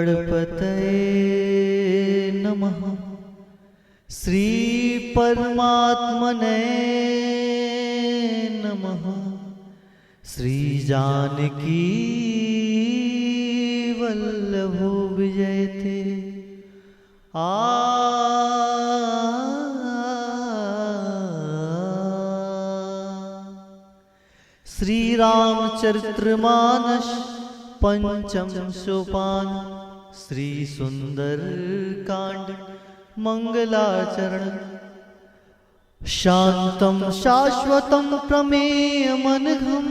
गणपतये नमः। श्री परमात्मने नमः। श्री जानकी वल्लभो विजयते। श्री रामचरितमानस पंचम सोपान। श्री सुंदर कांड मंगलाचरण। शांतं शाश्वतं प्रमेयमनघं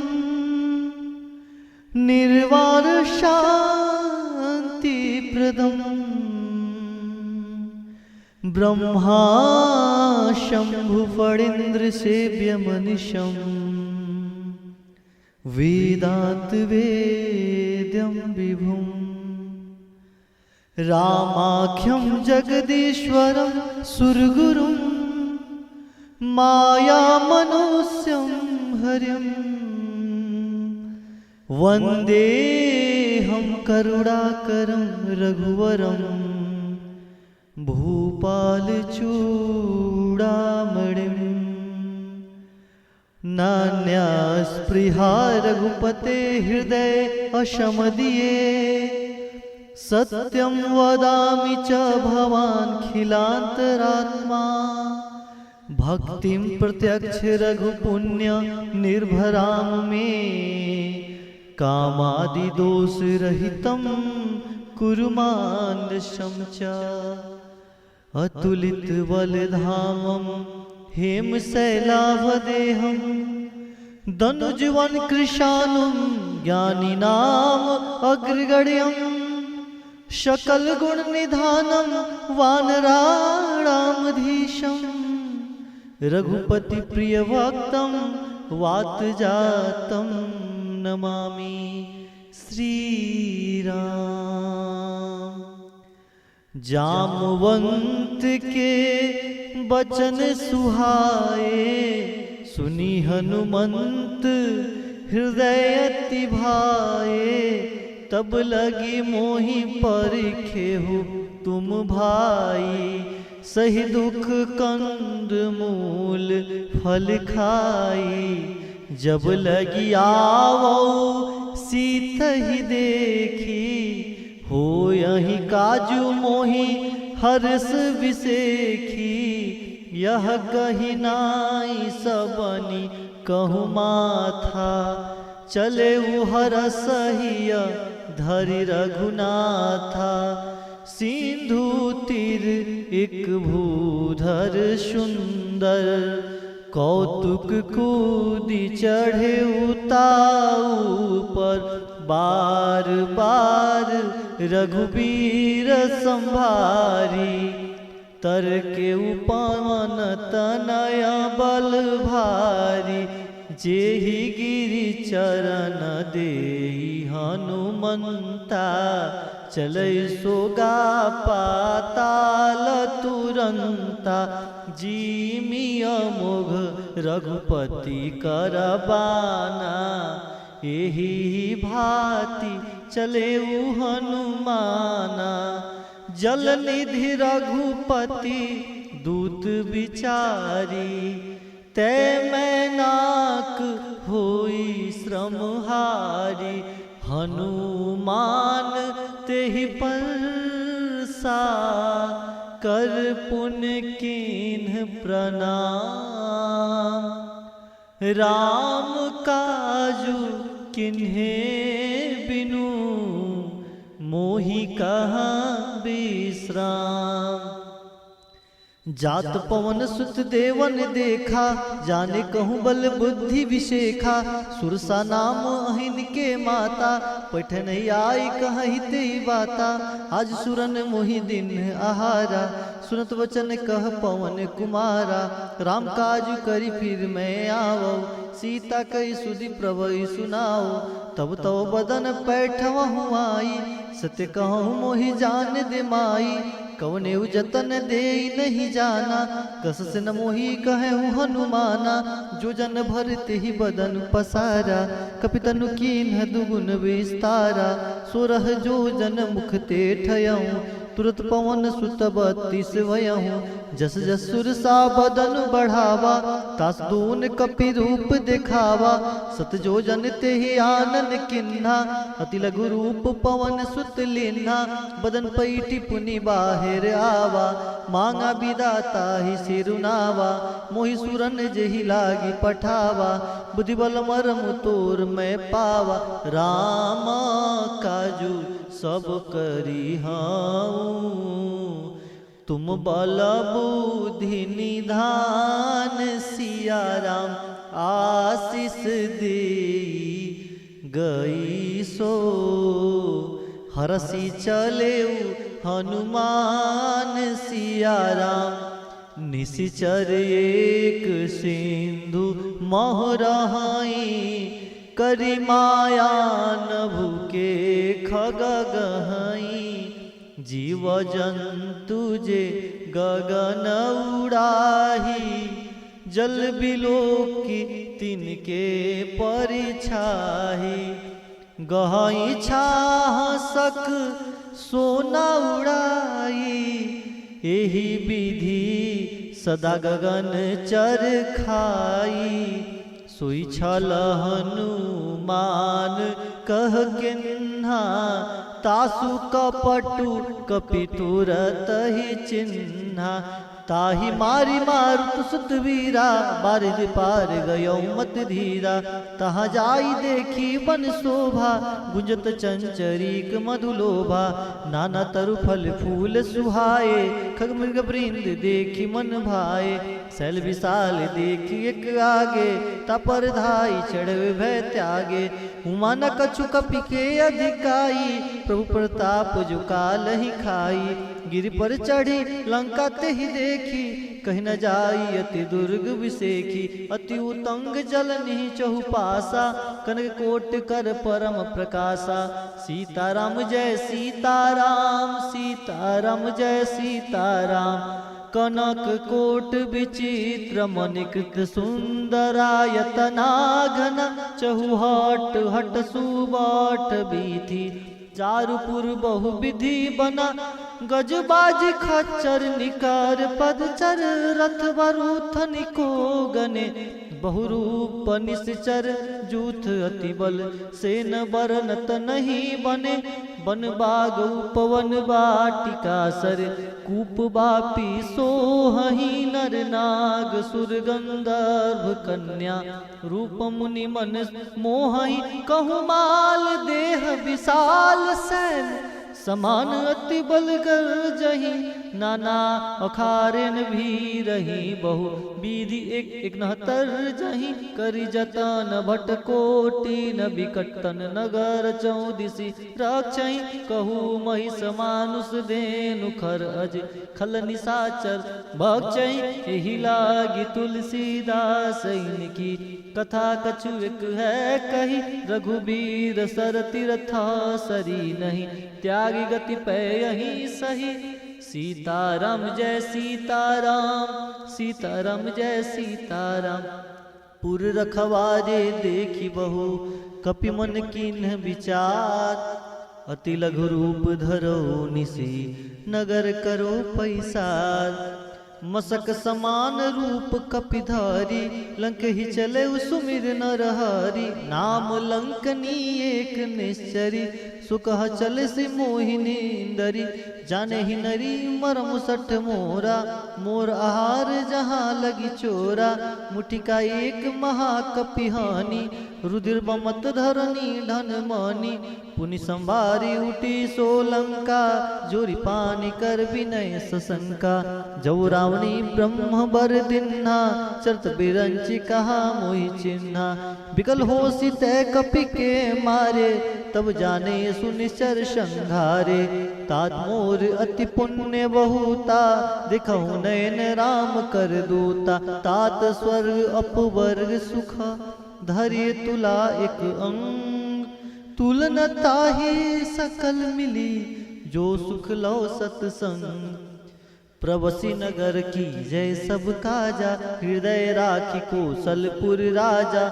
निर्वाण शांतिप्रदम् ब्रह्मा शंभु फणीन्द्र सेव्यमनिशम् वेदांत वेद्यं विभुम् रामाख्यं जगदीश्वरं सुरगुरुं मायामनुष्यं हरिं वन्देऽहं करुणाकरं रघुवरं भूपालचूडामणिम्। नान्यास्पृहा रघुपते हृदय अशमदीये सत्यं वदामि च भवान् खिलान्तरात्मा। भक्तिं प्रत्यक्ष रघुपुण्य निर्भरां मे कामादिदोष रहितं कुरु मानसं च। अतुलित बलधामं हेमशैलावदेहं दनुजवन कृशानुं ज्ञानिनाम अग्रगण्यं सकल गुण निधानं वानराणामधीशं रघुपति प्रिय भक्तं वातजातं नमामि। श्री राम। जामवंत के बचन सुहाए सुनी हनुमंत हृदय अति भाए। तब लगी मोहि परिखेहु तुम भाई सही दुख कंद मूल फल खाई। जब लगी आवो सीत ही देखी हो यही काजू मोहि हर्ष विसेखी। यह कही नाई सबनी कहु माथा चले हरसहिय धरि रघुनाथा। सिंधु तीर एक भूधर सुंदर कौतुक कूदी चढ़े उताऊ पर। बार बार रघुबीर संभारी तर के उपवन तनय बल भारी। जेहि गिरि चरण देई हनुमंता चलै सोगा पाताल तुरंता। जीमिय मोघ रघुपति करबाना एहि भांति चले हनुमाना। जल निधि रघुपति दूत विचारी तै मैनाक होई श्रमहारी। हनुमान तेहि परसा कर पुण्य कीन्ह प्रणाम। राम काजू किन्हे बिनु मोहि कहाँ विश्राम। जात पवन सुत देवन देखा जाने कहूँ बल बुद्धि विशेखा। सुरसा नाम अहिन के माता पैठन आई कहि ते बाता। आज सुरन मोहि दिन आहारा सुनत वचन कह पवन कुमारा। राम काज करी फिर मैं आवो सीता कई सुधि प्रभु सुनाओ। तब तो बदन पैठवहु आई सत्य कहूँ मोहि जान दे माई। कवने जतन दे नहीं जाना, कस से न मोही कहे हनुमाना। जो जन भरते ही बदन पसारा, कपितनु कीन्ह दुगुन विस्तारा। सोरह जो जन मुख ते ठयऊँ, तुरत पवन सुत 32 वयहूँ। जस जस सुर सा बदन बढ़ावा, तास दून कपि रूप दिखावा। सत जो जन ते ही आनन किन्हा, अति लघु रूप पवन सुत लिन्हा। बदन पैठी पुनि बाहिर आवा, मांगा विदाता ही सिरुनावा। मोहि सुरन जेहि लागी पठावा, बुद्धि बल मरम तोर मैं पावा। राम काजू सब करी हाँ, तुम बल बुद्धि निधान। सिया राम आशीष दे गई सो, हरसी चले हनुमान। सिया राम निशिचर एक सिंधु मोहरहाई। करी माया नभु के खग गहाई। जीव जंतु जे गगन उड़ाही, जल बिलो की तिनके परिछाही। गहाई छाह सक सोना उड़ाई, एही विधि सदा गगन चर खाई। सोई छल हनुमान कह किन्हा, तासु कपटु कपि तुरत ही चिन्हा। ताहि मारी मारुत सुत वीरा, बारिद पार गयो मत धीरा। तहाँ जाई देखी बन शोभा, गुंजत चंचरीक मधुलोभा। नाना तरु फल फूल सुहाए, खग मृग वृंद देखी मन भाए। शैल विशाल देखी एक आगे, तापर धाई चढ़वे भय त्यागे। उमा न कछु कपि के अधिकाई, प्रभु प्रताप जो काल ही खाई। गिरि पर चढ़ी लंका ते ही देखी, कहीं न जाई अति दुर्ग विसेखी। अति उतंग जल निहि चहुपासा, कनक कोट कर परम प्रकाशा। सीताराम जय सीताराम, सीताराम जय सीताराम। कनक कोट विचित्र मणिकृत सुंदरायतना घन। चहुहट हट सुबाट बीथी, चारुपुर बहु विधि बना। गजबाज खच्चर निकार पदचर, रथ वरुथनि को गने। बहुरूप निश्चर जूथ अति बल, सेन बरनत नहीं बने। बन बाग उपवन वाटिका सर, कूप बापी सोहहि नर नाग। सुर गंधर्व कन्या रूप मुनि मन मोहहि। कहु माल देह विशाल सैन, समान अति बल कर जही। नाना अखारेन भी रही, बहु विधि एक 69 जही। करी जतन भट कोटि न बिकटन, नगर 34 रक्षई। कहू महिष मानुष देनु खर अज, खल निशाचर भक्षई। एहि लागी तुलसीदास इनकी, कथा कछु एक है कही। रघुबीर सर तीर्था सरी नहीं, त्यागी गति पे यही सही। सीताराम जय सीताराम, सीताराम जय सीताराम। पुर रखवारे देखी बहु, कपि मन कीन्ह विचार। अति लघु रूप धरो निसी, नगर करो पैसार। मसक समान रूप कपिधारी, लंक ही चले सुमिर नरहरि। नाम लंकनी एक निश्चरी, सुकह चल से मोहिनी इंदरी। जाने ही नरी मरम सठ मोरा, मोर आहार जहाँ लगी चोरा। मुठिका एक महाकपिहानी, रुधिर बमत धरनी धन मानी। पुनि संभारी उठी सोलंका, जोरी पानी कर विनय सशंका। जौ रावणी ब्रह्म बर दिन्हा, चरत बिरंची कहा मोहि चिन्हा। बिकल हो सीते कपि के मारे, तब जाने सुनिश्चर संघारे। तात मोर अति पुण्य बहुता, दिखहु नयन राम कर दूता। तात स्वर्ग अपवर्ग सुख, धैर्य तुला एक अंग। तुलना ताहि सकल मिली, जो सुख लो सत्संग। प्रवसी नगर की जय सब काजा, हृदय राखी कौशलपुर राजा।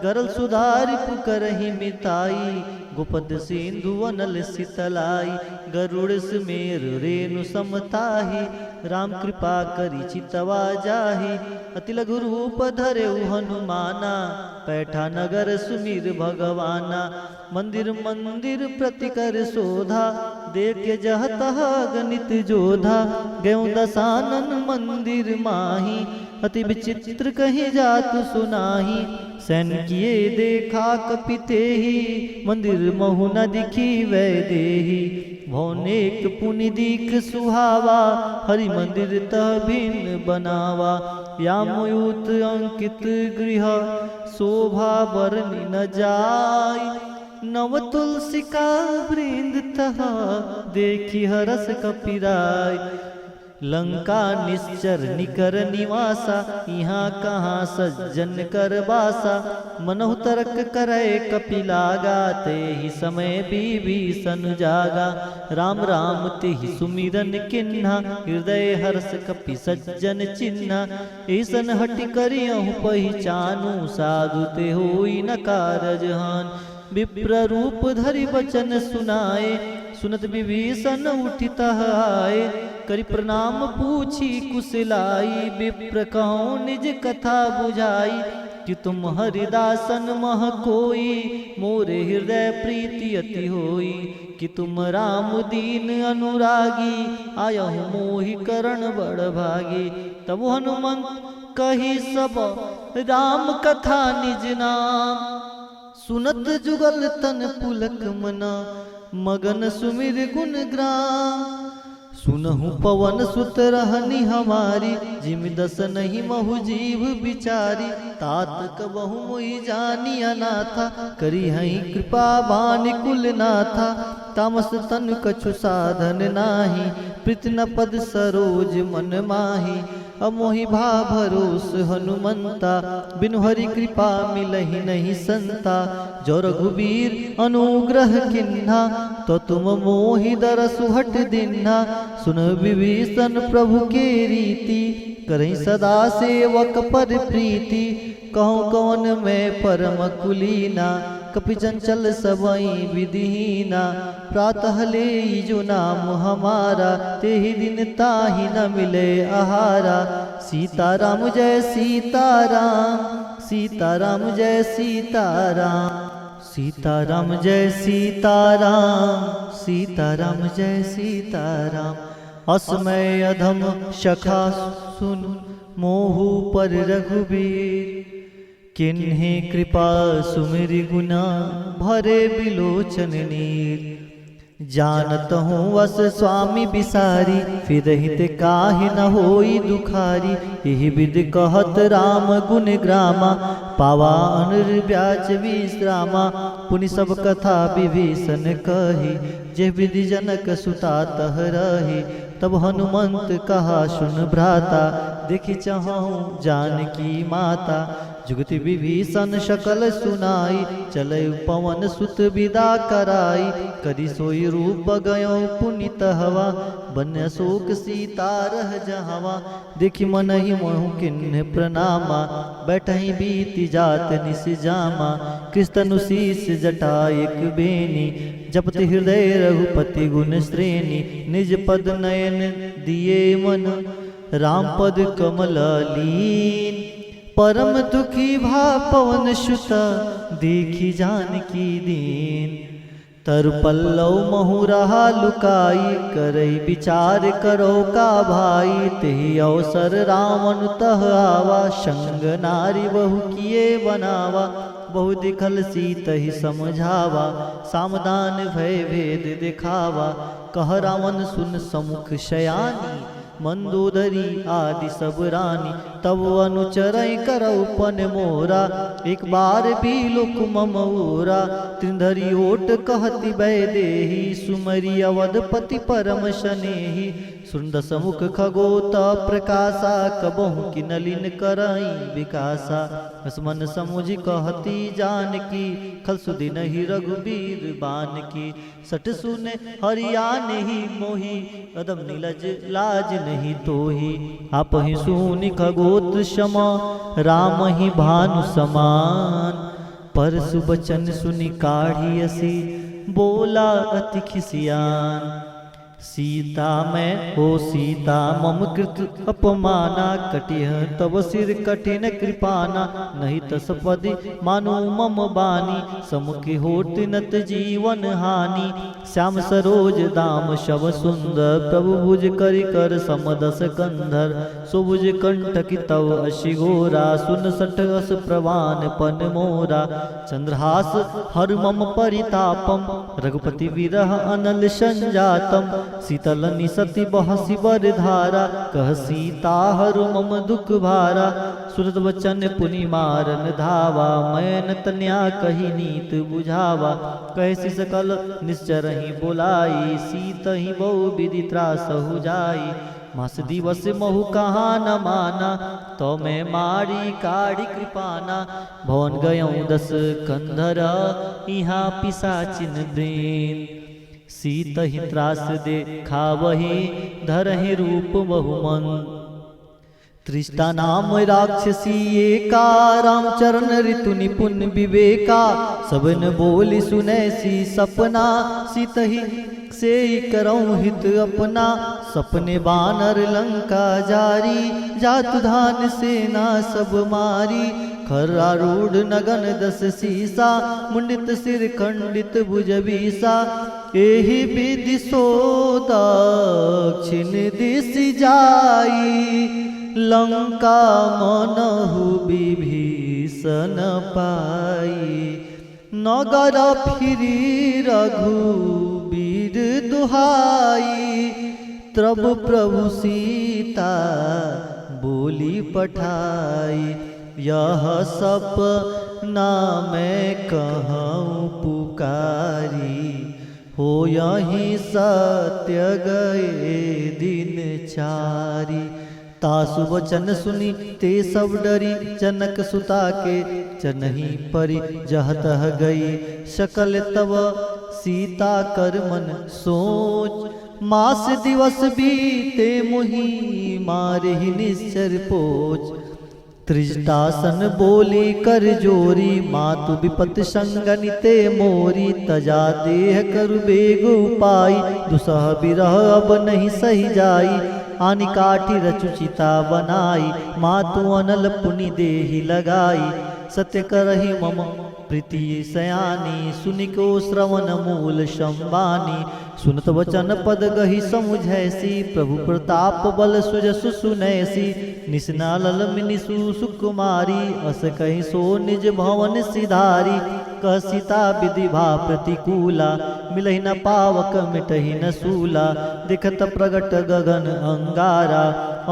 गरल सुधारि पुकरहि मिताई, गोपद सिंधु अनल शीतलाई। गरुड़ सुमेर रेणु समताही, राम कृपा करी चितवा जाही। अति लघु रूप धरे हनुमाना, पैठा नगर सुमीर भगवाना। मंदिर मंदिर प्रति कर शोधा, देख जहत गणित जोधा। गयो दसानन मंदिर माही, अति विचित्र कहीं जात सुनाही। सैन किए देखा कपिते ही, मंदिर महु न दिखी वै देही। भौनेक पुनि दीख सुहावा, हरि मंदिर तह भिन्न बनावा। यामयूत अंकित गृह, शोभा बरनी न जाय। नव तुलसी का वृंद तह, देखी हरस कपिराय। लंका निश्चर निकर निवासा, यहाँ कहाँ सज्जन कर बासा। मनहु तर्क करे कपिलागा, ते ही समय विभीषण जागा। राम राम ते ही सुमिरन किन्हा, हृदय हर्ष कपि सज्जन चिन्हा। ऐसन हटि करियहु पहिचानु, साधु ते होई न कारजहान। विप्र रूप धरि वचन सुनाए, सुनत विभीषण उठित आए। करि प्रणाम पूछी कुशलाई, विप्र कहूँ निज कथा बुझाई। कि तुम हरिदासन मह कोई, मोरे हृदय प्रीति अति होई। कि तुम राम दीन अनुरागी, आयहु मोहि करण बड़ भागी। तब हनुमंत कही सब राम कथा निज नाम। सुनत जुगल तन पुलक मना, मगन सुमिर गुण ग्राम। सुनहु पवन सुत रहनी हमारी, जिम दस नहीं महु जीव बिचारी। तात कबहु मोहि जानी अनाथा, करी हई कृपा बानि कुल नाथा। तामस तन कछु साधन नाही, प्रीत न पद सरोज मन माही। अमोहि भा भरोस हनुमंता, बिनु हरि कृपा मिलहि नहीं संता। जो रघुबीर अनुग्रह किन्हा, तो तुम मोहि दरसु हट दिन्हा। सुन विभीषण प्रभु के रीति, करहि सदा सेवक पर प्रीति। कहूँ कौन मैं परम कुलीना, कपि चंचल सबई विधिहीना। प्रातः ले जो नाम हमारा, तेहि दिन ताहि न मिले आहारा। सीताराम जय सीताराम, सीताराम जय सीताराम। सीताराम जय सीताराम, सीताराम जय सीताराम। असमय अधम शखा सुन, मोहु पर रघुबीर। किन्हे कृपा सुमिरि गुना, भरे बिलोचन नीर। जानत हूँ वस स्वामी बिसारी, फिरहित काहे न होई दुखारी। यही विध कहत राम गुण ग्रामा, पावा अनुर ब्याज विश्रामा। पुनि सब कथा विभीषण कही, जे विधि जनक सुता तह रही। तब हनुमंत कहा सुन भ्राता, देखि चाहूँ जानकी माता। जुगति विभीषण सकल सुनाई, चले पवन सुत विदा कराई। करि सोई रूप गयो पुनित हवा, बन अशोक सीता रह जहवा। देखि मनहि मोहु किन्ह प्रणामा, बैठहि बीति जात निस जामा। कृष्ण शीस जटा एक बेनी, जपत हृदय रघुपति गुण श्रेणी। निज पद नयन दिए मन, राम पद कमल लीन। परम दुखी भा पवन सुत, देखी जानकी दीन। तरु पल्लव महु रहा लुकाई, करई विचार करो का भाई। तेहि अवसर रावण तह आवा, संग नारी बहु किए बनावा। बहु दिखल सीतहि समझावा, सामदान भय भेद दिखावा। कह रावण सुन समुख शयानी, मंदोदरी आदि सब रानी। तब अनुचरई करऊ पन मोरा, एक बार भी लोक ममोरा। त्रिधरी ओट कहति वै देही, सुमरि अवधपति परम शनेही। सुंदस मुख खगोत प्रकाशा कबहु की नलिन करई विकासा असमन समुझ कहती जान की खल सुदिन ही रघुबीर बान की सट सुने हरिया नहीं मोही अदम नीलज लाज नहीं तोही आप ही सुनि खगोत क्षमा राम ही भानु समान परसु बचन सुनि काढ़ी असी बोला अति खिसियान सीता मैं हो सीता मम कृत अपमाना कटिह तब सिर कठिन कृपाना नहीं तसपदि मानो मम बानी समुखी होत नत जीवन हानि श्याम सरोज दाम शव सुंदर प्रभु भुज करि कर समदस कंधर सुभुज कंठकी तव अशि घोरा सुन सठ अस प्रवान पन मोरा चंद्रहास हर मम परितापम रघुपति विरह अनल संजातम शीतल निसति बहसी बर धारा कह सीता हरु मम दुख भारा सुरत बचन पुनि मारन धावा मैन तन्या कही नीत बुझावा कैसी सकल निश्चर ही बोलाई सीत ही बहु विधि त्रासहु जाई मास दिवस महु कहाँ न माना तो मैं मारी काढ़ी कृपाना भवन गयऊँ 10 कंधर यहाँ पिसाचिन दीन सीत ही त्रास दे खावही धरहि रूप बहुमन त्रिष्टा नाम राक्षसी एका रामचरण ऋतु निपुण विवेका सबन बोली सुनैसी सपना सीत ही से करऊँ हित अपना सपने बानर लंका जारी जात धान सेना सब मारी खरारूढ़ नगन 10 सीसा मुंडित सिर खंडित भुज बीसा एहि विधि सो दक्षिण दिश जाई लंका मनहु विभीषण पाई नगर फिरी रघुबीर दुहाई तब प्रभु सीता बोली पठाई यह सपना मैं कहूँ पुकारी हो यही सत्य गए दिन चारी तासु वचन सुनी ते सब डरी जनक सुता के चनही परी जहतह गई शकल तब सीता कर मन सोच मास दिवस बीते मुहि मारे ही निश्चर पोच त्रिजटासन बोली कर जोरी मातु विपत संगनिते मोरी तजा देह कर बेग उपाई दुसह बिरह अब नहीं सही जाई आनि काठी रचुचिता बनाई मातु अनल पुनि देहि लगाई सत्य करहि मम प्रीति सयानी सुनिको श्रवण मूल संबानी सुनत वचन पद गही समुझैसी प्रभु प्रताप बल सुजसु सुनैसी निस्ना लल मिनिसु सुकुमारी अस कहीं सो निज भवन सिधारी कह सीता विधि भा प्रतिकूला मिलहि न पावक मिटहि न सूला दिखत प्रगट गगन अंगारा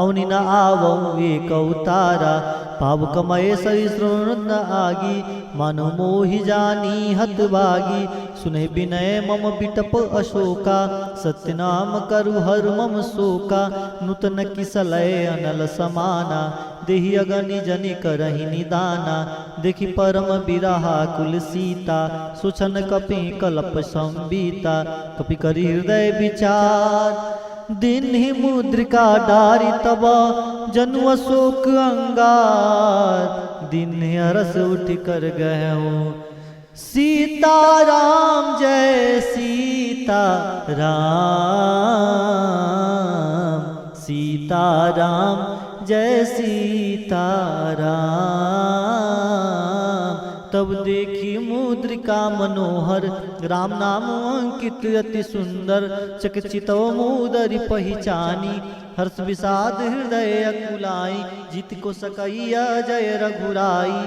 औनि न आवऊ एक अवतारा पावक मय सहिष्णु न आगी मानो मोहि जानी हत भागी सुने विनय मम बिटप अशोका सत्य नाम करु हर मम शोका नूतन किसलय अनल समाना देहि अगनि जनि करहि निदाना देखि परम बिरहा कुल सीता सुछन कपि कल्प संबीता कपि करि हृदय विचार दिन ही मुद्रिका डारी तब जनु अशोक अंगार दिन हरस उठ कर गयो सीता राम जय सीता राम सीता राम जय सीता राम तब देखी मुद्रिका मनोहर राम नाम अंकित अति सुंदर चकचितो मुदरि पहिचानी हर्ष विषाद हृदय अकुलाई जीत को सकैया जय रघुराई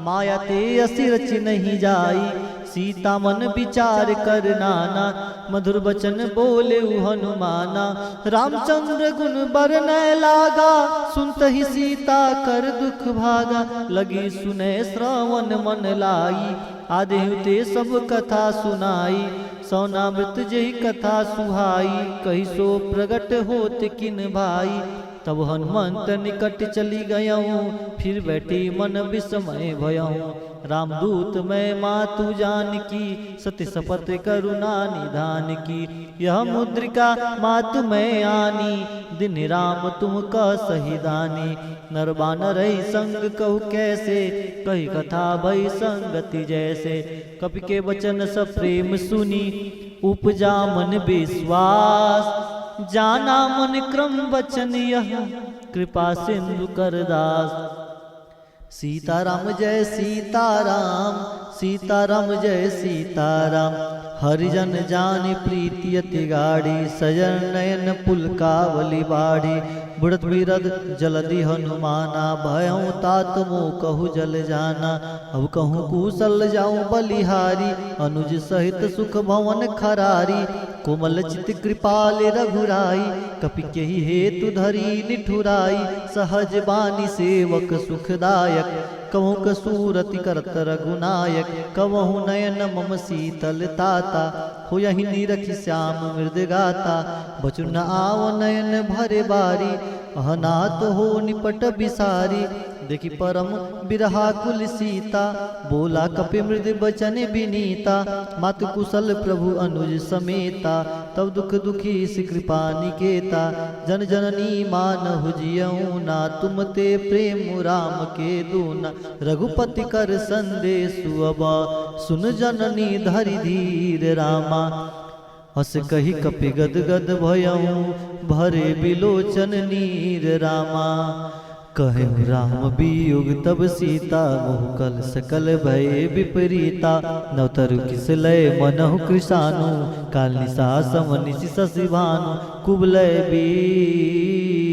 माया ते असि रचि नहीं जाई सीता मन विचार कर नाना मधुर बचन बोले हनुमाना रामचंद्र गुण बरनय लागा सुनत ही सीता कर दुख भागा लगी सुने श्रवण मन लाई आदेहु ते सब कथा सुनाई सौनामृत जही कथा सुहाई, कही सो प्रगट होत किन भाई। तब हनुमंत निकट चली गयऊँ, फिर बैठी मन विस्मय भयऊँ। रामदूत मैं मातु जान की, सत्य शपथ करुणा निधान की। यह मुद्रिका मातु मैं आनी, दिन राम तुम का सही दानी। नर बानर संग कहु कैसे, कही कथा भई संगति जैसे। कपि के वचन सब प्रेम सुनी, उपजा मन विश्वास। जाना मन क्रम वचन यह, कृपा सिंधु करदास। सीताराम जय सीताराम, सीताराम जय सीताराम। हरिजन जान प्रीति अति गाढ़ी, सजन नयन पुलकावली बाढ़ी। बुढ़त बिरद जलधि हनुमाना, भयऊँ तात मोह कहु जल जाना। अब कहूँ कुशल जाऊँ बलिहारी, अनुज सहित सुख भवन खरारी। कोमल चित कृपाल रघुराई, कपि केहि हेतु धरी निठुराई। सहज बानी सेवक सुखदायक, कहूँ कसूरति करत रघुनायक। कहूँ नयन मम शीतल ताता, हो यही निरखि श्याम मृद गाता। बचु न आव नयन भरे बारी, अहनात हो निपट बिसारी। देखी परम बिरहा कुल सीता, बोला कपि मृद बचन विनीता। मातु कुशल प्रभु अनुज समेता, तब दुख दुखी सि कृपा निकेता। जन जननी मानहु जियऊ ना, तुम ते प्रेम राम के दूना। रघुपति कर संदेशु अब, सुन जननी धरि धीर रामा। हस कही कपि गद गद भयऊँ, भरे बिलोचन नीर रामा। कहे राम वियोग तब सीता, मोह कल सकल भय विपरीता। नवतरु किस लय मनहु कृशानु, काल निशा समनिशि शशि भानु। कुबलय विपिन,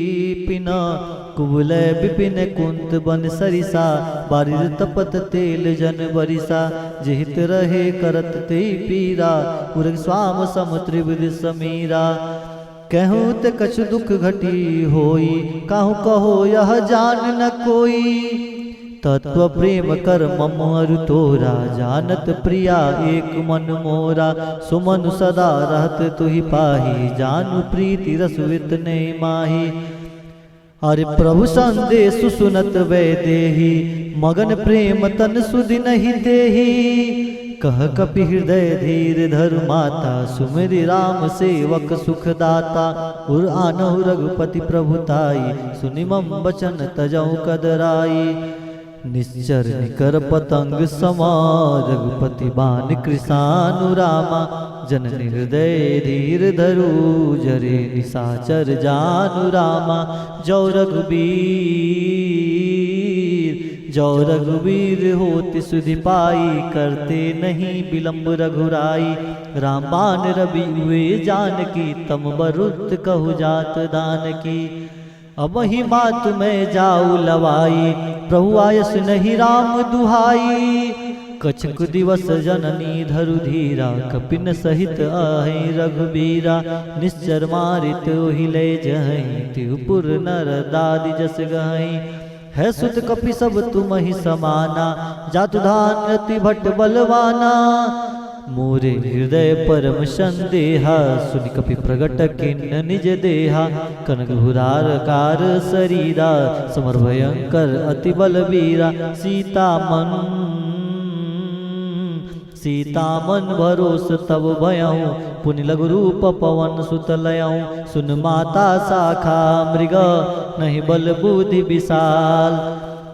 कुबलय विपिन कुंत बन सरिसा। बारिर तपत तेल जन बरिसा, जेहित रहे करत ते पीरा। उरग स्वाम सम त्रिविध समीरा। कहूँ ते कछु दुख घटी होई, कहूँ कहो यह जान न कोई। तत्व प्रेम कर मम अरु तोरा, जानत प्रिया एक मन मोरा। सुमनु सदा रहत तुहि पाही, जानु प्रीति रसवित ने माही। अरे प्रभु संदेश सुनत वै देही, मगन प्रेम तन सुधि नहीं देही। कह कपि हृदय धीर धरु माता, सुमिरि राम सेवक सुखदाता। उर आनहु रघुपति प्रभुताई, सुनि मम बचन तजहु कदराई। निश्चर निकर पतंग समा, रघुपति बान कृशानु रामा। जननी हृदय धीर धरु, जरे निशाचर जानु रामा। जौ रघुवीर होति सुधि पाई, करते नहीं विलंब रघुराई। रामबान रवि हुए जानकी, तम बरुत कहु जात दान की। अब ही मात में जाऊ लवाई, प्रभु आयस नहीं राम दुहाई। कछुक दिवस जननी धरु धीरा, कपिन सहित आहे रघुबीरा। निश्चर मारित ओहि ले जहीं, तिहुपुर नर दादि जस गहीं। है सुत कपि सब तुम ही समाना, जातु धान अति भट बलवाना। मोरे हृदय परम संदेहा, सुनि कपि प्रगट किन्न निज देहा। कनक हुरार कार शरीरा, समर भयंकर अति बलवीरा। सीता मन भरोस तब भयऊँ, पुनि लघु रूप पवन सुत लयऊँ। सुन माता शाखा मृग, नहीं बल बुद्धि विशाल।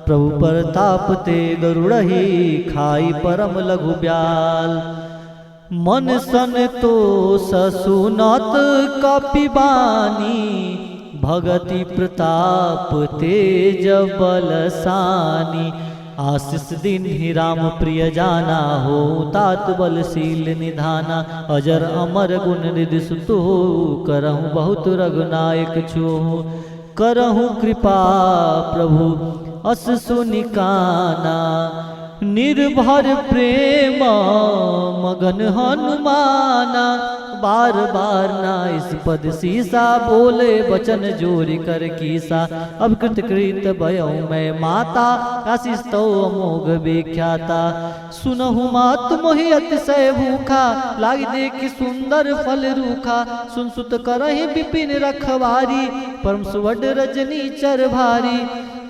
प्रभु प्रताप ते गरुड़हि, खाई परम लघु ब्याल। मन संतोष सुनत कपि बानी, भगति प्रताप तेज बलसानी। आशीष दिन ही राम प्रिय जाना, हो तात बलशील निधाना। अजर अमर गुण निधि सुतु, करहु बहुत रघुनायक छो। करहु कृपा प्रभु अस सुनिकाना, निर्भर प्रेम मगन हनुमाना, बार बार नाइस पद सीसा, बोले बचन जोरी कर कीसा। अब कृतकृत भयऊ मैं माता, आशीष तो अमोघ विख्याता। सुनहु मात मोहि अतिशय भूखा, लाग देख सुंदर फल रूखा। सुन सुत करहि विपिन रखवारी, परम सुवड रजनी चर भारी।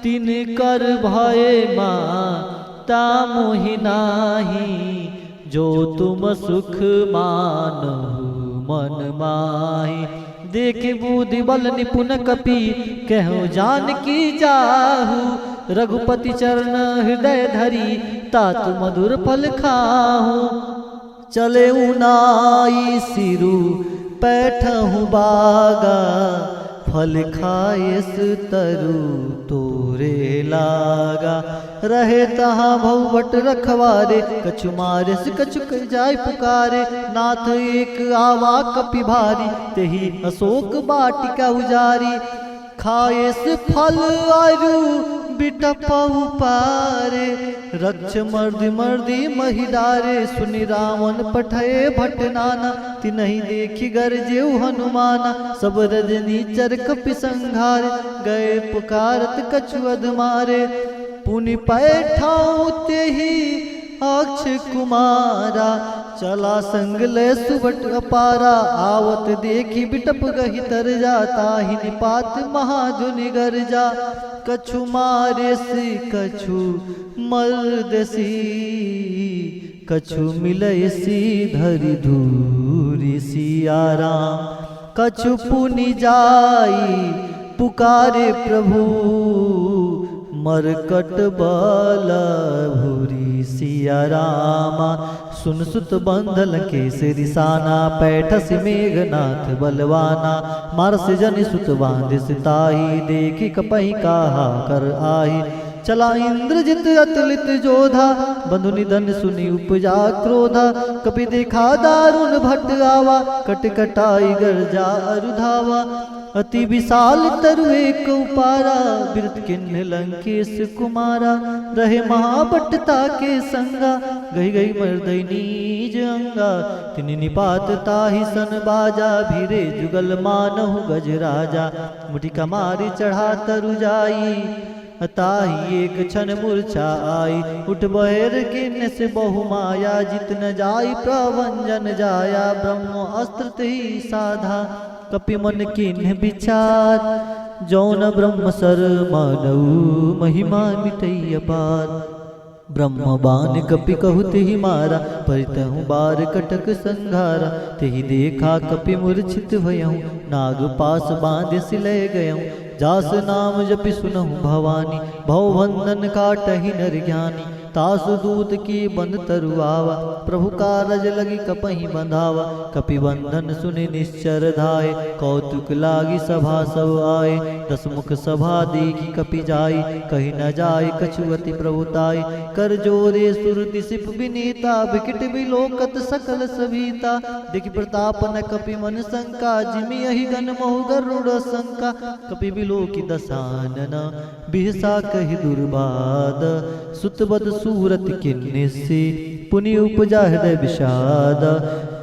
तीन कर भय माता मोहि नाही, जो तुम सुख मानहु मन माही। देखे बुद्धि बल निपुण कपि, कहूँ जान की जाहू। रघुपति चरण हृदय धरी, तात मधुर फल खाहू। चले उनाई सिरु पैठहु बागा, फल खायस तरु तोरे लागा। रहे तहाँ भौवट रखवारे, कछु मारिस कछु जाय पुकारे। नाथ एक आवा कपि भारी, तेहि अशोक बाटिका उजारी। खायस फल आयु बिटपहु पारे, रक्ष मर्दि मर्दि महिदारे। सुनि रावण पठये भट नाना, तिनहि देखि गरजेउ हनुमाना। सब रजनी चर कपि संघारे, गए पुकारत कछु अधमारे। पुनि पैठाऊ तेहि अक्ष कुमारा, चला संग ले सुबट अपारा। आवत देखी बिटप गही तर जाता, ही निपात महाधुनि गरजा। कछु मारेसी कछु मर्दसी, कछु मिलैसी धरि धूरि सियाराम। कछु पुनि जाई पुकारे प्रभु, मरकट बल भूरी सिया रामा। सुन सुत बंधल केसरी साना, पैठस मेघनाथ बलवाना। मारस जन सुत बांध सिताही, देखी कपहि कहा कर आही। चला इंद्रजित अतुलित जोधा, बंधु निधन सुनि उपजा क्रोधा। कपि देखा दारुण भट आवा, कट कटाई गर्जा अरुधावा। अति विशाल तरु एक उपारा, बिरत किन्ह लंकेश कुमारा। रहे महाबटता के संगा, गई गई मर्दई नीज अंगा। तिनि निपात ताहि सन बाजा, भीरे जुगल मानहु गज राजा। मुठिका मारी चढ़ा तरु जाई, ताही एक क्षण मूर्छा आई। उठ बहेर किन्ह से बहु माया, जित न जाई प्रभंजन जाया। ब्रह्म अस्त्र ही साधा, कपि मन किन्ह विचार। जौन ब्रह्म सर मानऊ, महिमा मिटई अपार। ब्रह्म बान कपि कहु तेहि मारा, परितहु बार कटक संघारा। तेहि देखा कपि मूर्छित भयहु, नाग पास बांध सिलय गयहु। जास नाम जपि सुनहु भवानी, भवबंधन काटहि नर ज्ञानी। तासु दूत की बंद तरुआवा, प्रभु कारज लगी कपहि बंधावा। कपि बंधन सुनि निश्चर धाय, कौतुक लागी सभा सब आए। दस मुख सभा देखी कपि जाई, कही न जाय कछुअति प्रभुताई। कर जोरे सुरति सिप विनीता, विकट विलोकत सकल सभीता। देखि प्रताप न कपि मन शंका, जिमि यही गण महु गरुड़ शंका। कपि विलोकि दसानन, बिहसा कहि दुर्बाद। सुतबद सूरत किन्ने से, पुनि उपजा हृदय विषाद।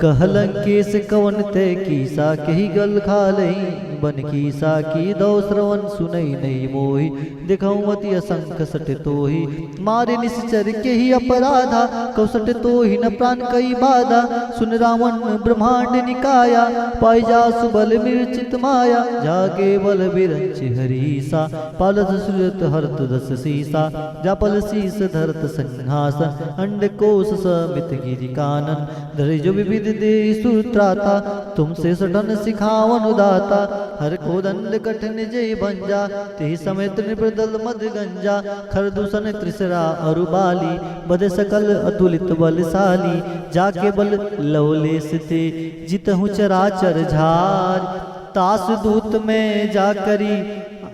कहलंकेश कवन तय कीसा, कही गल खालई बन कीसा। की दो श्रवण सुनई नहीं मोहि, दिखऊ मति असंख सट तोहि। मारे निश्चर के ही अपराधा, कौसट तोहि न प्राण कई बाधा। सुन रावण ब्रह्मांड निकाया, पाई जासु बल मिर्चित माया। जागे बल बिरंच हरीसा, पालत सुरत हरत दस सीसा। जापल शीस धरत संहासन, अंड कोश समित गिरि कानन। धरि जो विविध दे सूत्राता, तुमसे सटन सिखावन उदाता। हर को दंड कठिन जय भंजा, तेहि समेत निप्रदल मद गंजा। खर दूषण त्रिसरा अरुबाली, बद सकल अतुलित बलशाली। जाके बल लवलेस ते, जितहु चराचर झार। तास दूत में जाकरी,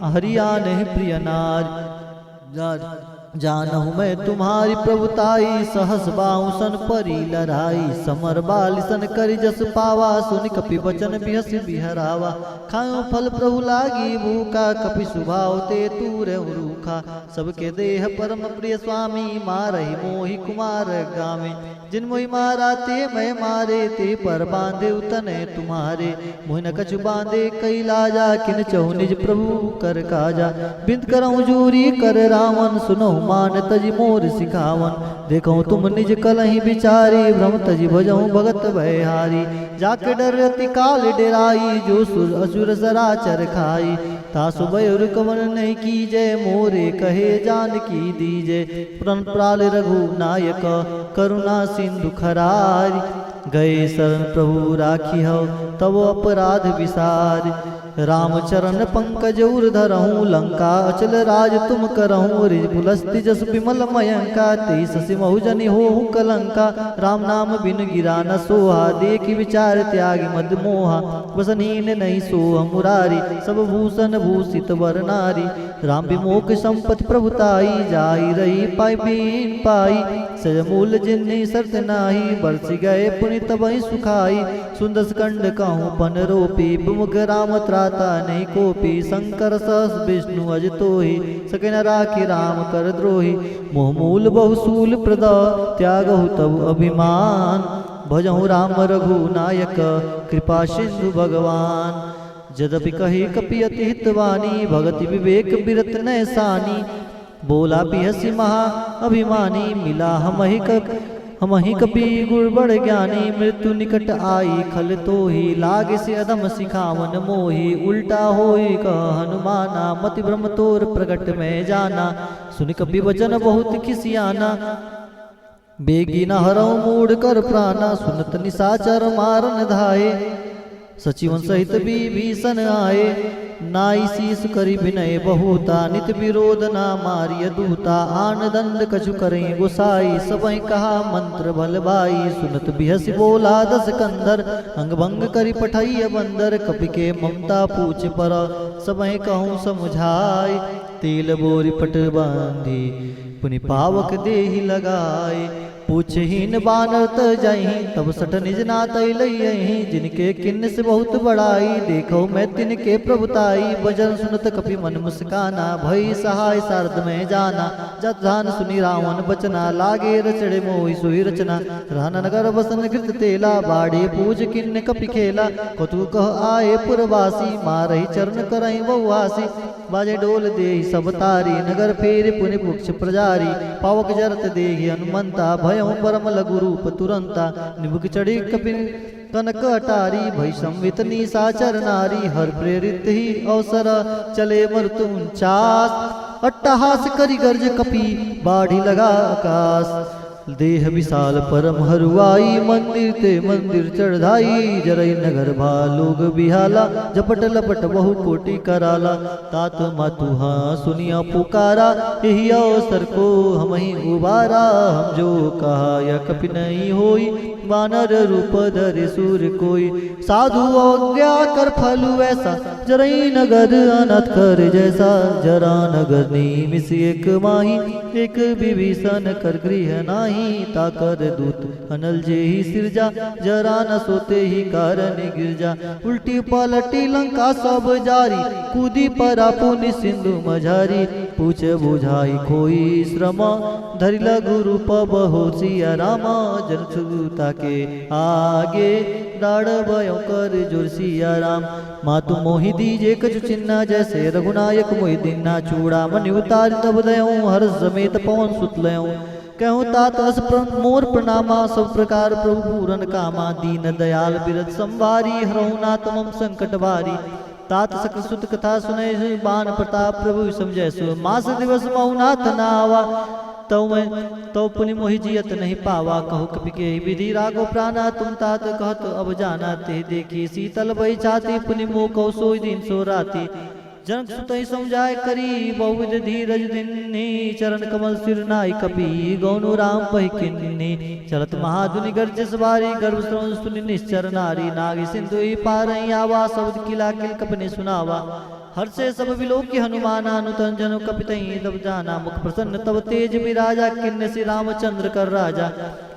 हरियान प्रिय नार। जानहु मैं तुम्हारी प्रभुताई, सहस बाउसन परी लड़ाई। समर बालिसन करि जस पावा, सुनि कपि बचन बिहस बिहरावा। खायो फल प्रभु लागी भूखा, कपि सुभाव ते तूर रूखा। सबके देह परम प्रिय स्वामी, मारहि मोहि कुमार गामे। जिन मोहि मारा ते मैं मारे, ते पर बांधे उतने तुम्हारे। मोहि न कछु बांधे कई लाजा, किन चहु निज प्रभु कर काजा। बिंद करऊँ जूरी कर रावण, सुनहु मान तजि मोर सिखावन। देखऊँ तुम निज कलहि बिचारी, भ्रम तजि भजऊँ भगत भयहारी। जाके डर अति काल डेराई, जो सुर असुर सराचर खाई। तासु भय कवन नहीं कीजे, मोरे कहे जान की दीजे। प्रण प्राल रघु नायक, करुणा सिंधु खरारी। गए शरण प्रभु राखी हो, तब अपराध विसार। रामचरण पंकज उर धरहूँ, लंका अचल राज तुम करहूँ। रिज पुलस्ति जस विमल मयंका, तेईस सिमहु जनि होहु कलंका। राम नाम बिन गिरा न सोहा, देखि विचार त्यागी मद मोहा। वसनहीन नहीं सोह मुरारी, सब भूषण भूषित वर नारी। राम विमोख संपत्ति प्रभुताई, जाई रही पाई बीन पाई। सज मूल जिन्नी शर्त नाही, बरसि गए पुनि तबहि सुखाई। सुंदर स्कंद कहूँ पन रोपी, विमुख राम त्राता नहीं कोपी। शंकर सहस विष्णु अज तोहि, सके न राखी राम कर द्रोही। मोह मूल बहुसूल प्रद, त्यागहु तब अभिमान। भजहु राम रघु नायक, कृपा सिंधु भगवान। यद्यपि कही कपि अति हितवानी, भगति विवेक बिरत नैसानी। बोला बिहसी महा अभिमानी, मिला हमहि कपि गुर बड़ ज्ञानी। मृत्यु निकट आई खल तोहि, लागे से अधम सिखावन मोहि। उल्टा होई कह हनुमाना, मति भ्रम तोर प्रगट में जाना। सुनि कपि वचन बहुत खिसियाना, बेगी न हरऊ मूढ़ कर प्राणा। सुनत निशाचर मारन धाये, सचिवन सहित विभीषण आए। नाई शीस करि विनय बहुता, नित विरोध ना मारिय दूता। आन दंड कछु करें गोसाई, सबहि कहा मंत्र भल भाई। सुनत बिहसी बोला दस कंदर, अंग भंग करि पठैय बंदर। कपि के ममता पूछ पर, सबहि कहूँ समुझाई। तेल बोरी पट बांधी, पुनि पावक देहि लगाए। पूछहीन बानर त जाही, तब सठ निज नात लही। जिनके किन्न से बहुत बड़ाई, देखो मैं तिनके प्रभुताई। भजन सुनत कपि मन मुस्काना, भई सहाय सारद में जाना। जत ध्यान सुनि रावण बचना, लागे रचड़े मोहि सोई रचना। रहन नगर बसन कृत तेला, बाड़े पूज किन्न कपि खेला। कतु कह आए पुरवासी, मारहि चरण करहि बहुआसी। बाजे डोल देहि सब तारी, नगर फेर पुनि पुक्ष प्रजारी। पावक जरत देहि हनुमंता, भयउ परम लघु रूप तुरंता। निबुक चढ़ी कपि कनक अटारी, भय संवित निशाचर नारी। हर प्रेरित ही अवसर, चले मरुत 49। अट्टहास करि गर्ज कपि, बाढ़ी लगा आकाश। देह विशाल परम हरुआई, मंदिर ते मंदिर चढ़ाई। जरई नगर भालोग बिहाला, झपट लपट बहु कोटि कराला। तात मातु हाँ सुनिया पुकारा, यही अवसर को हमहि उबारा। हम जो कहा या कपि नहीं होई, वानर रूप धरे सूर कोई। साधु अवज्ञा कर फलु ऐसा, जरई नगर अनाथ कर जैसा। जरा नगर निमिष एक माही, एक विभीषण कर गृह नाही। ताकर दूत अनल जे ही सिरजा, जरा न सोते ही कारण गिरजा। उल्टी पलटी लंका सब जारी, कूदी परा पुनि सिंधु मझारी। पूछ बुझाई खोई श्रम, धरि लघु रूप बहुत सिया रामा। जन छुता के आगे, डाढ़ भयो कर जोर सिया राम। मातु मोहि दीजे कछु चिन्ना, जैसे रघुनायक मोहि दीना। चूड़ा मनि उतार तब दयऊँ, हर समेत पवन सुत लयऊँ। कहूँ तात अस मोर प्रणामा, सब प्रकार प्रभु पूरन कामा। दीन दयाल बिरत संवारी, हरहु नाथ मम संकट भारी। तात सकल सुत कथा सुनै, बान प्रताप प्रभु समझै सो। मास दिवस महु नाथ नावा, तो पुनि मोहि जियत नहीं पावा। कहु कपि के विधि रागो प्राणा, तुम तात कहत अब जाना। ते देखी शीतल भई छाती, पुनि मोह कहु सोई दिन सो राती। जनक सुतहि समझाय करी, बहुविध धीरज दिन्नी। चरण कमल सिर नाई कपि, गौनु राम पहि किन्नी। चलत महाधुनि गर्जस बारी, गर्भ श्रवण सुनि निश्चर नारी। नाग सिंधु ही पारहि आवा, शब्द किला किल कपने सुनावा। हर्षे सब विलोक्य हनुमाना नूतन जन कपितहि तब जाना मुख प्रसन्न तब तेज विराजा किन्न श्री रामचंद्र कर राजा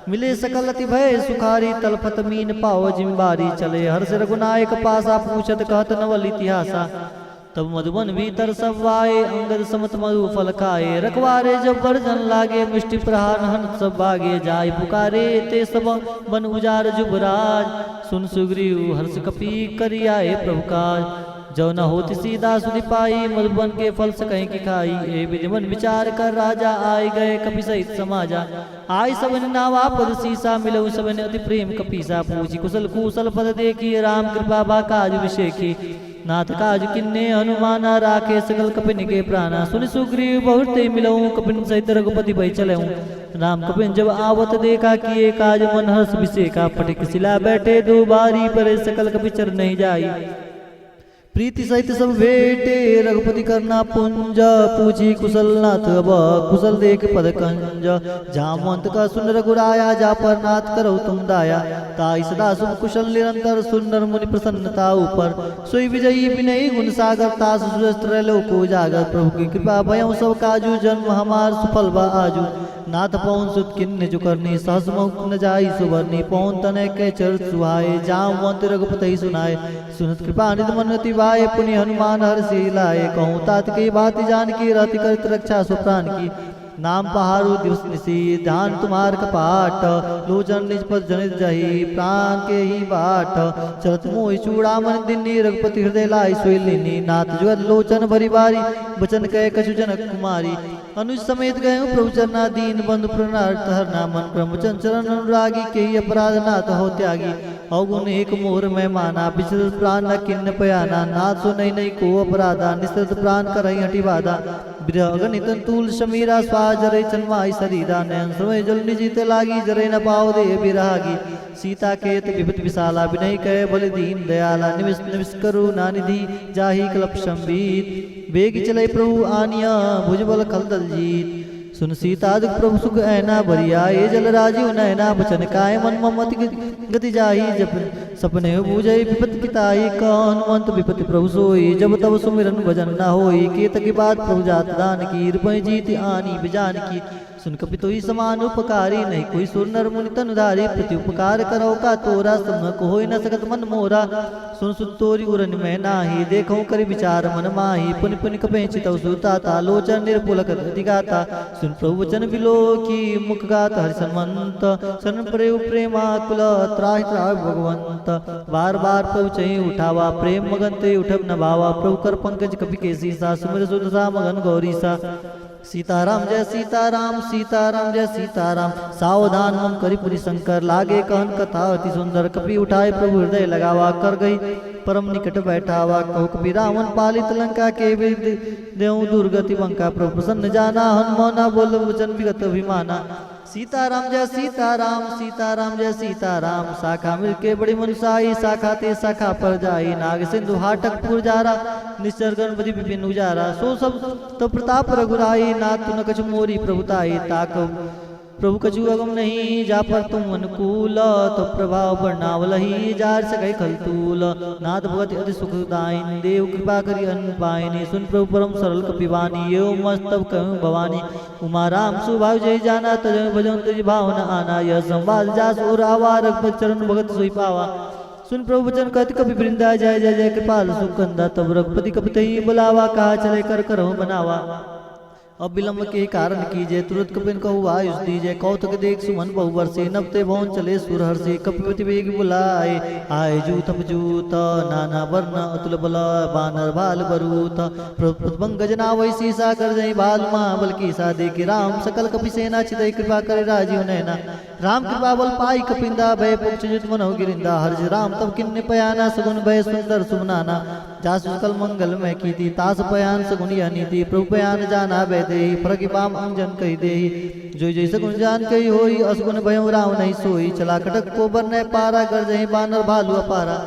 मिले सकल अति भय सुखारी तलफत मीन पाओ जिम्बारी चले हर्ष रघुनायक पासा पूछत कहत नवल इतिहासा तब मधुबन भीतर सब आए अंगद समत मधु फल खाए रखवारे जब वर्जन लागे मिष्टि प्रहार हन सब बागे जाय पुकारे ते सब बन उजार जुबराज सुन सुग्रीव हर्ष कपि करि आए प्रभु काज जो न होती सीधा सुनि पाई मधुबन के फल सकहीं की खाई ए विधिमन विचार कर राजा आए गए कपि सहित समाजा आई सबन नावा पद सीसा मिलऊ सबन अति प्रेम कपीसा पूछी कुशल कुशल पद देखी राम कृपा बा काज विषेखी नाथ काज किन्ने हनुमाना राखे सकल कपिन के प्राणा सुनि सुग्रीव बहुते मिलऊ कपिन सहित रघुपति भई चलऊ राम कपिन जब आवत देखा किए काज मन हर्ष विषेका पटिक शिला बैठे दो बारी परे सकल कपि चर नहीं जाई प्रीति सहित सब भेटे रघुपति करना पुंज पूछी कुशल नाथ अब कुशल देख पद कंज जामवंत का सुन रघुराया जा पर नाथ करो तुम दाया ताई सदा सुन कुशल निरंतर सुंदर मुनि प्रसन्नता ऊपर सोई विजयी विनयी गुण सागर तास सुरस्त्र लोको जागर प्रभु की कृपा भयं सब काजू जन्म हमार सुफल बा आजू नाथ पौन सुत किन्न जो करनी सहस मुख न जाई सुबरनी पौन तनय के चर सुहाए जामवंत रघुपति सुनाए सुनत कृपा निधि मनति वाय पुनि हनुमान हर्षि लाए कहूँ तात की बात जान की रति करत रक्षा सुप्राण की नाम पहाड़ू दिवस निशी ध्यान तुम्हार कपाट लोचन निज पद जनित जही प्राण के ही बाट चलत मोहि चूड़ामन दिनी रघुपति हृदय लाई सोई लीनी नाथ जुगत लोचन भरी बारी बचन कह कछु जनक कुमारी अनुज समेत गए प्रभु चरना दीन बंधु प्रणार्थ हरना मन ब्रह्मचन चरण अनुरागी के ही अपराध नाथ हो त्यागी अवगुण एक मोहर में माना विचरत प्राण न किन्न पयाना नाथ सो नहीं नहीं को अपराधा निस्तृत प्राण करई हटि बाधा गणित तूल शमीरा स्वा जरे चन्माई शरीरा नयन समय जल निजीते लागी जरे न पाओ दे बिरागी सीता केत विपत विशाला विनय कह बल दीन दयाला निविष निविष करू नानिधि जाहि कलप संबीत बेग चले प्रभु आनिया भुजबल खलदल जीत सुन सीता दुख प्रभु सुख ऐना बरिया ये जल राजीव नैना बचन काय मन ममति गति जाही जब सपने बूझई विपत पिताई हनुमंत विपति प्रभु सोई जब तब सुमिरन भजन न होई केत की बात प्रभु जात दान की रुपय जीत आनी बिजान की सुन कपि तो ही समान उपकारी नहीं कोई सुर नर मुनि तनुधारी प्रति उपकार करो का तोरा सुन को होई न सकत मन मोरा सुन सुन तोरी उरन में नाही देखो करि विचार मन माही पुनि पुनि कपे चितौ सुताता लोचन निर्पुलक दिगाता सुन प्रभु वचन बिलो की मुख गात हरि सन्मंत सन प्रेम प्रेमाकुल त्राहि त्राहि भगवंत बार बार प्रभु चहि उठावा प्रेम मगन ते उठब न भावा प्रभु कर पंकज कपि के सीसा सुमिर सुध सा मगन गौरी सा सीताराम जय सीताराम सीताराम जय सीताराम सावधान मम करि पुनि शंकर लागे कहन कथा अति सुंदर कपि उठाए प्रभु हृदय लगावा कर गई परम निकट बैठावा कहो कपि रावण पालित लंका के देव दुर्गति बंका प्रभु प्रसन्न जाना हनुमाना बोल वचन विगत अभिमाना सीताराम जय सीताराम सीताराम जय सीताराम शाखा मिलके बड़ी मनुसाई शाखा ते शाखा पर जाई नाग सिंधु हाटक पुरजारा निश्चर गणपति विपिन उजारा सो सब तो प्रताप रघुराई नाथ न कछु मोरी प्रभुताई ताक प्रभु कछु अगम नहीं जा पर तुम अनुकूल तो प्रभाव वर्णावलही जार सकै खलतूल नाथ भगत अति सुखदायन देव कृपा करि अन्न पायनि सुन प्रभु परम सरल कपिवानी यो मस्तब कहूँ भवानी उमा राम सुभाव जय जाना तज भजन तुझ भावना आना यह संवाद जास और आवा रघुपति चरण भगत सोई पावा सुन प्रभु वचन कहत कपि वृंदा जय जय जय कृपाल सुकंदा तब रघुपति कपितहि बुलावा कहा चले कर करहु बनावा अब विलम्ब के कारण कीजिए तुरंत कपिन कहु आयुष दीजिए कौतुक देख सुमन बहु वर्षे नबते भवन चले सुरहर से कपिपति वेग बुलाए आए जूत जूत नाना वर्ण अतुल बल बानर भाल बरूत पंकजना वैसी सा कर जय बाल महाबल की सा देखी राम सकल कपि सेना चितई कृपा करे राजीव नैना राम कृपा बल पाई कपिंदा भय पुक्ष जुत मनोह गिरिंदा हर्ष राम तब किन्ने पयाना सगुन भय सुंदर सुमनाना जासु सकल मंगल में की थी तास पयान सगुन यह नीति प्रभु पयान जाना वै देहि फरकि पाम अंजन कही देहि जो जैसे गुण जान कही होई असगुन भयउ राव नहीं सोई चला कटक को बर न पारा कर जही बानर भालू अपारा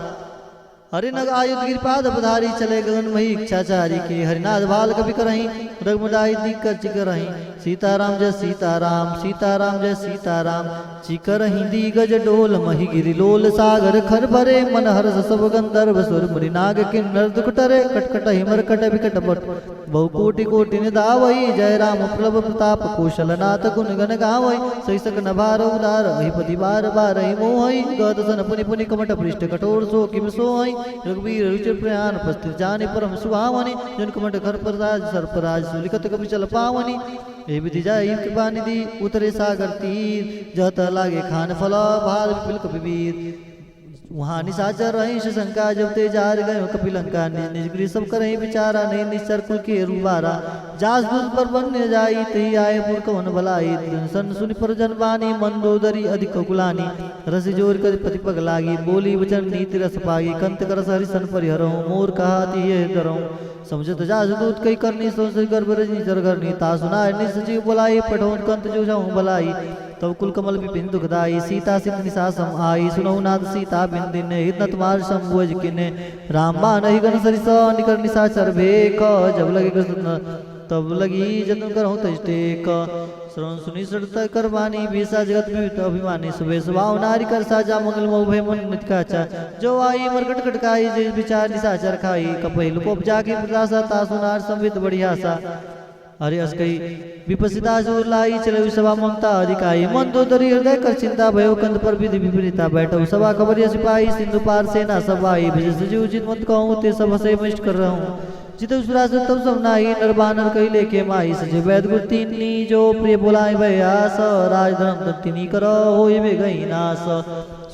हरिनग आयुध गिरिपाद पधारी चले गगन मही इच्छाचारी के हरिनाथ भाल कवि करही रघुमदाई दिक्कत करही सीताराम जय सीताराम सीताराम जय सीताराम। चिकर हिंदी गज डोल मही गिरि लोल सागर खर भरे मन हर्ष सब गंधर्व सुर मुनि नाग किन्नर दुख टरे कटकट हिमर कट विकट बट बहु कोटि कोटि निधावई। जय राम प्रभ प्रताप कौशल नाथ गुण गण गावई। सही सक नभार उदार महिपति बार बार ही मोहई। गद सन पुनि पुनि कमट पृष्ठ कठोर सो किम सोहई। रघुवीर रुचिर प्रयाण पस्थित जाने परम सुभावनी। जन कमट घर पर राज सर्पराज सुलिखत कपि चल पावनी। हे विधि जाई कृपा निधि उतरे सागर तीर। जत लागे खान फल भाल विपिल कपिवीर। वहाँ निशाचर रही शंका जब ते जार गयो कपिलंका। निज निज गृह सब करही विचारा नहीं निश्चर कुल के रूबारा। जास दूत पर बन्य जाई तही आए पुर कवन भलाई। सन सुनि पर जन बानी मंदोदरी अधिक कुलानी। रस जोर कर पति पग लागी बोली वचन नीति रस पागी। कंत करस हरिसन परिहरऊँ मोर कहा तिये करऊँ। समझत जास दूत कई करनी सोच गर्भ रजनी जर करनी। ता सुनाय निसजीव बोलाई पठौन कंत जो जाऊँ भलाई। तब कुल कमल विपिन दुखदाई सीता सिंह निशा सम आई। सुनऊ नाद सीता बिन दिन हित तुम्हार शंभुज किने। राम बान ही गण सरिस निकर निशाचर भेक। जब लगे कृष्ण तब लगी जतन करहु तजटेक। श्रवण सुनी सड़ता करवानी बीसा जगत में अभिमानी। सुबह सुभाव नारी कर साजा मंगल मोह मन नित काचा। जो आई मरकट कटकाई जे विचार निशाचर खाई। कपहिल को जाके प्रतासा ता सुनार संवित बढ़ियासा। अरे अस्कई विपसिता जोर लाई चले सभा ममता अधिकाई। मंदोदरी हृदय कर चिंता भयो कंद पर विधि विपरीता। बैठो सभा खबर सिपाही सिंधु पार सेना सब आई। भज सजीव जित मत कहूँ ते सब हसे मिष्ट कर रहा हूँ। जितु सुरास तब सब नाही नर बानर कही लेके माई। सजे वैद गुर तीनी जो प्रिय बोलाए भयास। राज धर्म तिनी करो होई बे गई नास।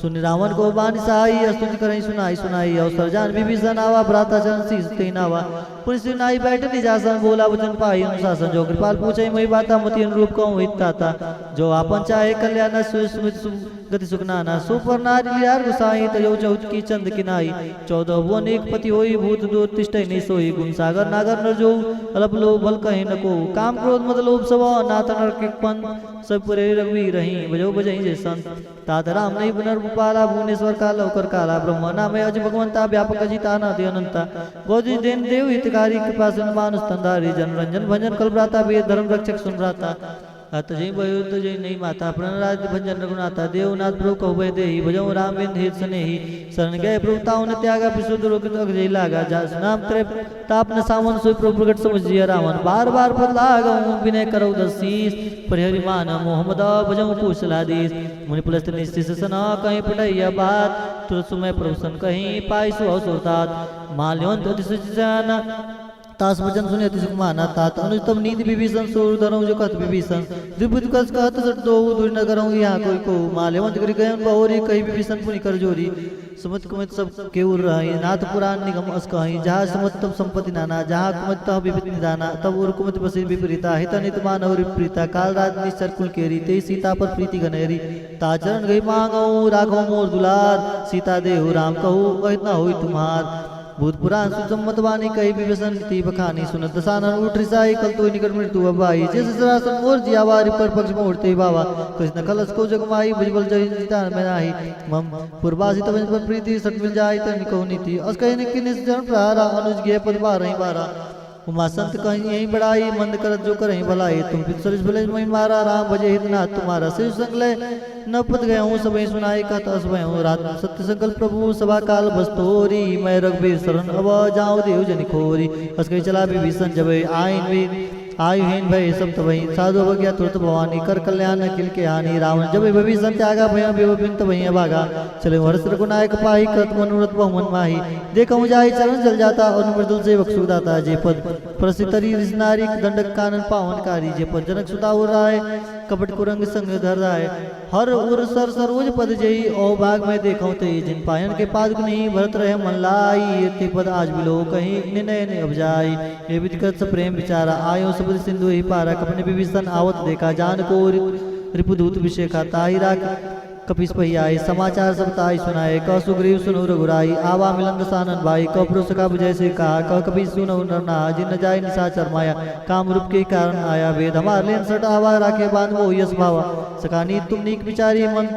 सुन रावण को बानी सहाई स्तुति करई सुनाई सुनाई। अवसर जान विभीषण आवा भ्राता चरण शीस ते नावा। पुलिस नाई बैठ निजासन बोला वचन पाई अनुशासन। जो कृपाल पूछे मई बाता मति अनुरूप कहूँ हिताता। जो आपन चाहे कल्याण सुमित गति सुखनाना। सुपर नारी लियार गुसाई तयो चौथ की चंद किनाई। 14 भुवन एक पति होई भूत दो तिष्ठै नहीं सोई। गुण सागर नागर नर जो अलप लो बल कहे न को। काम क्रोध मद लोभ सब नाथ नर के पन सब पुरे रघुवी रही। बजो बजई जे संत तात राम नहीं पुनर्पाला। भुवनेश्वर काल होकर काला ब्रह्म नाम अज भगवंता व्यापक अजिता नादि अनंता। गोदी देन देव हितकारी कृपा सुन मानुष तंदारी। जन रंजन भंजन कल भ्राता वेद धर्म रक्षक सुन भ्राता। अतजय भयो तजय नहीं माता प्रणराज भंजन रघुनाथा। देवनाथ प्रभु कहो भय देहि भजऊ राम बिंद हित स्नेहि। शरण गए प्रभु ताऊ न त्यागा विशुद्ध रोग अगजय लागा। जास नाम त्रे ताप न सावन सोई प्रभु प्रगट समझिया रावण। बार बार पद लागऊ विनय करऊ दसीस। परिहरि मान मोहम्मद भजऊ कुशलादीस। मुनि पुलस्त निश्चित सना कहीं पढ़ैया बात। तुरत सुमय प्रभु सन कहीं पाई सु अवसुरतात। माल्यवंत अति सुचिजाना तास वचन सुने अति सुख माना। तात अनुतम नीति विभीषण सोर धरऊँ जो कथ विभीषण। द्विबुध कस कहत सट दो दूर न करऊँ यहाँ कोई को। माल्यवंत गिर गए बहुरी कही विभीषण पुनि कर जोरी। सुमत कुमत सब केउर रही नाथ पुराण निगम अस कहीं। जहाँ सुमत तब संपत्ति नाना जहाँ कुमत तह विभित निदाना। तब उर कुमत बसी विपरीता हित नित मान और प्रीता। काल राज निश्चर कुल केरी ते सीता पर प्रीति घनेरी। ताचरण गई मांगऊ राघव मोर दुलार। सीता देहु राम कहू कहित न होई तुम्हार। भूत पुराण सुसम्मत वाणी कही विभीषण नीति बखानी। सुनत दसानन उठ रिसाई कल तो निकट मृत्यु अबाई। जैसे सरासन मोर जियावारी पर पक्ष में उठते बाबा। कृष्ण कलश को जगमाई भुजबल जय जीता में नाही। मम पूर्वासी तब पर प्रीति सट मिल जाय तन निकौ नीति। अस कहि ने किन जन प्रहारा अनुज गे पद बारहि बारा। उमा संत कहीं यही बड़ाई मंद करत जो करहीं भलाई। तुम पितसरिस भले मई मारा राम भजे हित नाथ तुम्हारा। शिव संगले न पद गए हूँ सब सुनाई कहत अस भय हूँ। रात सत्य संकल्प प्रभु सभा काल बस्तोरी। मैं रघुबीर शरण अब जाऊँ देव जनि खोरी। अस कही चला विभीषण जब आइन वी आयुहीन भय सब तबही। साधु अवज्ञा तुरत भवानी कर कल्याण किल के हानि। रावण जब विभीषण त्यागा भय बेबिन तबही अभागा। चले हर्ष रघुनायक पाही कृत मनोरथ बहुमन माही। देखऊँ जाहि चरण जल जाता और मृदुल सेवक सुखदाता। जे पद प्रसितरी नारी दंडक कानन पावनकारी। जे पद जनक सुता राय कपट कुरंग संग धर राय। हर उर सर सरोज पद जई ओ भाग में देखऊँ ते। जिन पायन के पाद नहीं भरत रहे मन लाई। ते पद आज बिलो कहीं निर्णय ने उपजाई। ये विधिकृत प्रेम विचारा आयो सब सिंधु ही पारा। कपने विभीषण आवत देखा जान को रिपुदूत विषेखा। ताही राख कपिस पही आए समाचार सब ताई सुनाए। क सुग्रीव सुनु रघुराई आवा मिलन दसानन भाई। क पुरुष का बुझय से कहा क कपि सुनु नरना। जिन न जाय निशाचर माया काम रूप के कारण आया। वेद हमार लेन सट आवा राखे बांध वो यश भावा। सकानी तुम नीक विचारी मन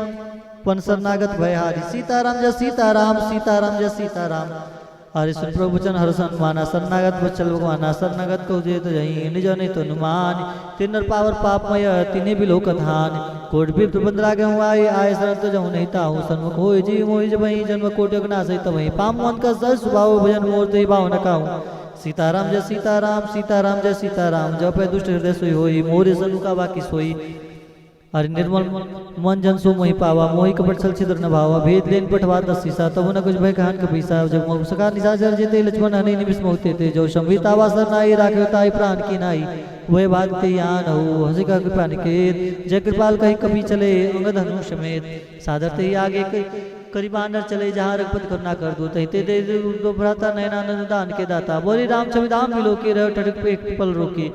पन शरणागत भयहारी। सीताराम जय सीताराम सीताराम जय सीताराम। हरि सुन प्रभु वचन हरसन माना शरणागत बचल भगवाना शरणागत कहो जे तो जही निज नहीं तो नुमान तिन्नर पावर पापमय तिन्हें भी लोक धान कोट भी प्रबंध लागे हूँ आए शरण तो जाऊँ नहीं ताहू सन्मुख हो जी मोहि जब वही जन्म कोट ना सही तब वही पाम मन का सर स्वभाव भजन मोर तो भाव न कहूँ सीताराम जय सीताराम सीताराम जय सीताराम जब पे दुष्ट हृदय सोई होई मोरे सनु का बाकी सोई अरे निर्मल मन जन सो मोहि पावा मोहि कपट छल छिद्र न भावा भेद लेन पठवा दस सीसा तब न कुछ भय कहान के पैसा जब मोह सका निशा जर जेते लक्ष्मण हनि निमिष मोहते थे जो संवित आवासर नाई राखे ताई प्राण की नाई वह बात ते यान हो हंसी का कृपा निकेत जय कृपाल कहीं कभी चले अंगद हनु समेत सादर ते आगे करीबानर चले जहाँ रघुपति करुणा कर दो तही ते दो भ्राता नयनानंद दान के दाता बोली राम छविधाम मिलो के रह ठड़क पे एक पल रोकी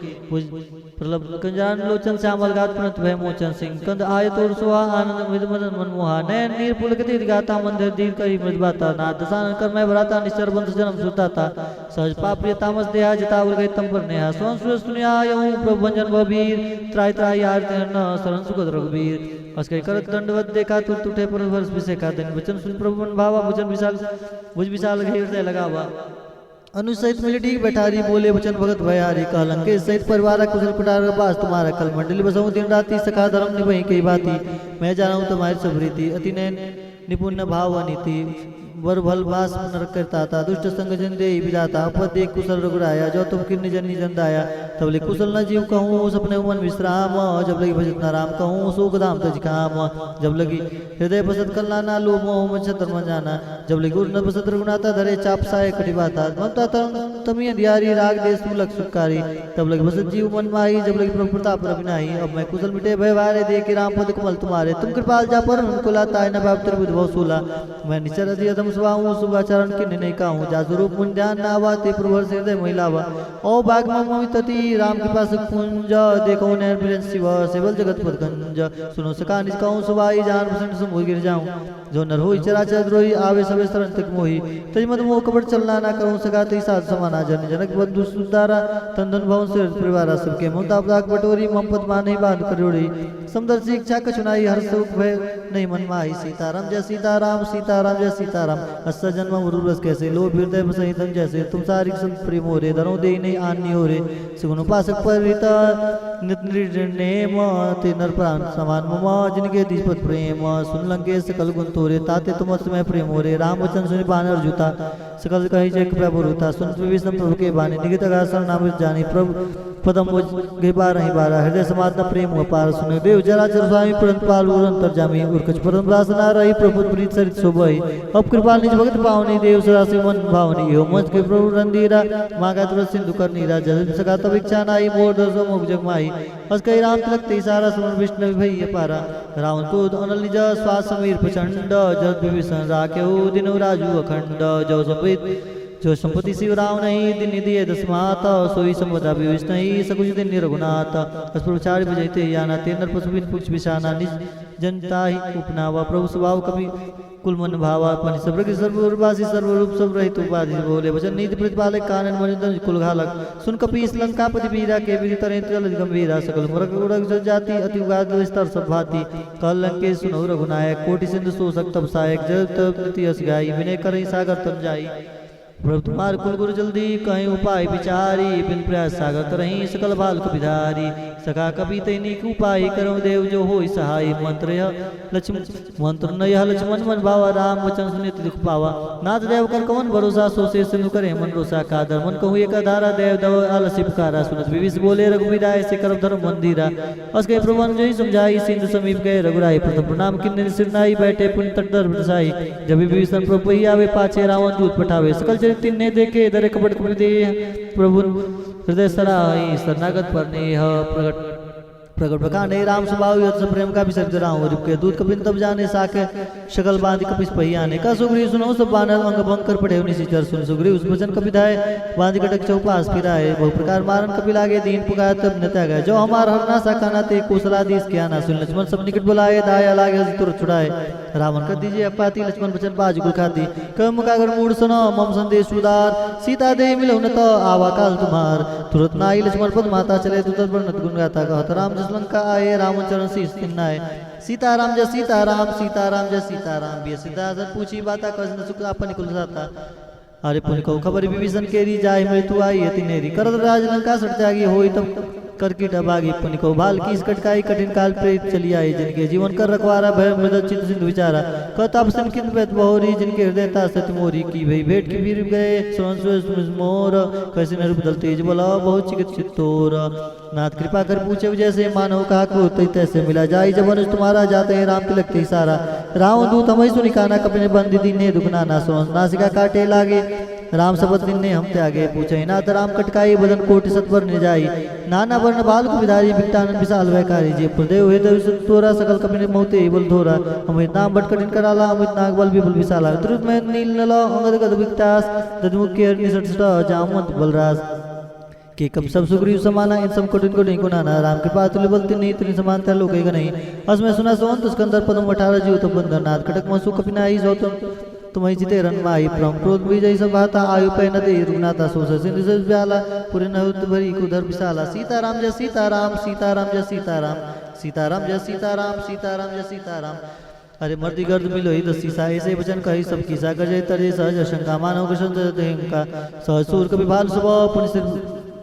प्रलभ कंजान लोचन श्यामल गात प्रणत भय मोचन सिंह कंद आय तोड़ सुहा आनंद मृद मदन मनमोहा नयन नीर पुल गति गाता मंदिर दीर करी मृदबाता नाथ दशानन कर मैं भराता निश्चर बंध जन्म सुताता सहज पाप प्रिय तामस देहा जता उल गई तम पर नेहा स्वयं सुर सुनिया यहूं प्रभु भंजन भवीर त्राय त्राय आरती न शरण सुगत रघुबीर अस्कई करत दंडवत देखा तुर टूटे पर वर्ष विषय का दिन वचन सुन प्रभु मन भावा भुजन विशाल भुज विशाल हृदय लगावा अनुसहित मिली ठीक बैठारी बोले वचन भगत भयारी कहलंके सहित परिवार कुशल कुटार बास तुम्हारा कल मंडली बसऊं दिन राति सखा धर्म निभई कई बाती मैं जाना हूँ तुम्हारी सब रीति अति नयन निपुण भाव नीति वर भल भास नरक करता था दुष्ट संग जन दे विदाता अपद देख कुशल रघुराया जो तुम किन्नी जन निजन दाया तब ले कुशल न जीव कहूँ सपने मन विश्राम जब लगी भजत न राम कहूँ सुख धाम तज काम जब लगी हृदय बसत कल्याणा लो मोह मन छतर मन जाना जब लगी गुरु न बसत रघुनाथा धरे चाप साय कटिबाता ममता तमी दियारी राग देश मूलक सुखकारी तब लगी बसत जीव मन माही जब लगी प्रभु प्रताप रविनाही अब मैं कुशल मिटे भय वारे दे के राम पद कमल तुम्हारे तुम कृपाल जा पर उनको लाता है न भाव त्रिभुज भव सूला मैं निचर अधियतम सुभाऊं शुभाचरण की नहीं कहूँ जा स्वरूप मुन ध्यान नावा ते प्रभु हृदय महिलावा ओ बाग ममितति राम के पास कुंज देखो नैर बिरन शिव सेवल जगत पद गंज सुनो सका निज कहूँ सुभाई जान भूषण समुझ गिर जाऊं जो नर होई चराचर द्रोही आवे सबे शरण तक मोही तज मत मोह कपट चलना ना करूँ सका ते साथ समाना जन जनक बंधु सुधारा तंदन भवन से परिवार सबके ममता पदाक बटोरी मम पद माने बांध करोड़ी समदर से इच्छा कछुनाई हर सुख भय नहीं मन माही सीताराम जय सीताराम सीताराम जय सीताराम अस्सा जन्म मुरुरस कैसे लो हृदय सहितम जैसे तुम सारी संत प्रेम हो रे धरो दे नहीं आनी हो रे सुगुण उपासक परिता नित्नेम ते नर प्राण समान मम जिनके दिशपत प्रेम सुन लंके सकल गुण तोरे ताते तुम समय प्रेम हो रे राम वचन सुनि बानर जूता सकल कही जय कृपा बुरुता सुन विष्णु प्रभु के बानी निगित आसन नाम जानी प्रभु पदम गे बारह बारह हृदय समाधना प्रेम अपार सुन देव जराचर स्वामी परंत पाल अंतर जामी उर्कच परम रासना रही प्रभु प्रीत सरित शोभई अब कृपाल निज भगत पावनी देव सरासी मन भावनी यो मंच के प्रभु रंदीरा मागा तुरस सिंधु कर नीरा जल सका तब इच्छा नाई मोर दसो मुख जगमाई अस कई राम तिलक ते सारा सुमन विष्णु भई पारा रावण क्रोध अनल निज श्वास समीर प्रचंड जद विभीषण राखेऊ दिनु राजू अखंड जो संपित जो संपत्ति शिव राव नहीं दिन निधि दसमात सोई संपदा विविष्ट नहीं सकुच दिन निरघुनाथ अस्प्रचार विजयते याना तेनर पशुबिन पुक्ष विषाना निज जनता ही उपनावा प्रभु स्वभाव कवि कुल मन भावा पनि सर्वज्ञ सर्वरूपासी सर्वरूप सब रहित उपाधि बोले वचन नीति प्रतिपालक कानन मनोदन कुल घालक सुन कपीस लंकापति वीरा के विधि तरह तल गंभीरा सकल मुरग उड़ग जाति अति उगाद स्तर सब भांति कल लंके सुनो रघुनायक कोटि सिंधु शोषक तब सहायक जल तब नीति अस गाई विनय करई सागर तब जाई प्रभु तुम्हार कुल गुरु जल्दी कहीं उपाय विचारी बिन प्रयास सागर तरही सकल बाल विधारी सखा कपि तैनिक उपाय करो देव जो हो सहाय मंत्र लक्ष्मण मंत्र न यह लक्ष्मण मन भावा राम वचन सुनित दुख पावा नाथ देव कर कौन भरोसा सो से सिंधु करे मन रोसा कादर मन कहूँ एक धारा देव दव आलसी पुकारा सुनत विविष बोले रघुवीराय से कर धर्म मंदिरा अस के प्रभु जय समझाई सिंधु समीप गए रघुराई प्रथम प्रणाम किन्ने सिरनाई बैठे पुण्य तट दर बरसाई जब विभीषण प्रभु ही आवे पाछे रावण दूत पठावे सकल तिन्ने देखे दरे कपट दे प्रभु हृदय सराई शरणागत पर नेह प्रकट प्रकार नहीं राम स्वभाव यथ प्रेम का विसर्ज राम के दूध कपिन तब जाने साके शकल बांध कपिस पहियाने का सुग्रीव सुनो सब बानर अंग भंग कर पड़े निशिचर सुन सुग्रीव उस वचन कपिधाय बांध कटक चौपास फिराए बहु प्रकार मारन कपि लागे दीन पुकार तब नता गए जो हमार हरना साकाना ते कुशलादीस क्या ना सुन लक्ष्मण सब निकट बुलाए दाया लागे तुर छुड़ाए रावण कर दीजिए अपाती लक्ष्मण वचन बाज गुल खाती कम कागर मूड सुनो मम संदेश उदार सीता दे मिलो न तो आवा काल तुम्हार तुरंत नाई लक्ष्मण पद माता चले तुतर वर्णत गुण गाता कहत राम लंका आए रामचरण शीस तिन्नाए सीताराम जय सीताराम सीताराम जय सीताराम भी सीता पूछी बाता कस सुख अपन कुल जाता अरे पुन को खबर विभीषण केरी जाय मृत्यु आई अति नेरी करत राज लंका सट त्यागी होई तब करकिट अबागी पुन को भाल की कटकाई कठिन काल प्रेत चली आई जिनके जीवन कर रखवारा भय मृद चित सिंधु विचारा कताप सन किन बेत बहोरी जिनके हृदय ता सत मोरी की भई भेंट की वीर गए सोन मोर कैसे न रूप दल तेज बोला बहुत चिकित चित्तोर नाथ कृपा कर पूछे जैसे मानव कहा को तैसे मिला जाई जब अनुज तुम्हारा जाते हैं राम तिलक ते सारा राम दूत हमें सुनी काना कपिने बंदी दीने दुख नाना सोन नासिका काटे लागे राम शब्द दिन ने हम त्यागे पूछे नाथ राम कटकाई बदन कोटि सतवर ने जाई नाना वर्ण बाल को विधारी विकटानंद विशाल वैकारी जे प्रदेव हुए तोरा सकल कपिने मोते बल धोरा अमित नाम बटकटिन कराला अमित नाग बल विपुल विशाला द्रुत में नील नला अंगद गद विकटास ददमुख के निसट जामवंत बलराज कि कब सब सुग्रीव समाना इन सब कठिन को नहीं गुनाना राम कृपा तुल्य बल तिन्ही तिन्ही समानता लोकेगा नहीं असमय सुना सोन स्कंदर पदम 18 जीव तो बंधन नाथ कटक मसु कपिनाई जो तुम्हें जिते रन माई प्रम क्रोध विजय सब भाता आयु पै नदे रुग्नाता सोस सिंधु से ब्याला पुरे नहुत भरी कुधर विशाला सीताराम जय सीताराम सीताराम जय सीताराम सीताराम जय सीताराम सीताराम जय सीताराम अरे मर्दी गर्द मिलो ही दसी सा ऐसे वचन कही सब किसा गजय तरे सहज शंका मानव कृष्ण का सहसूर कवि भाल सुबह पुण्य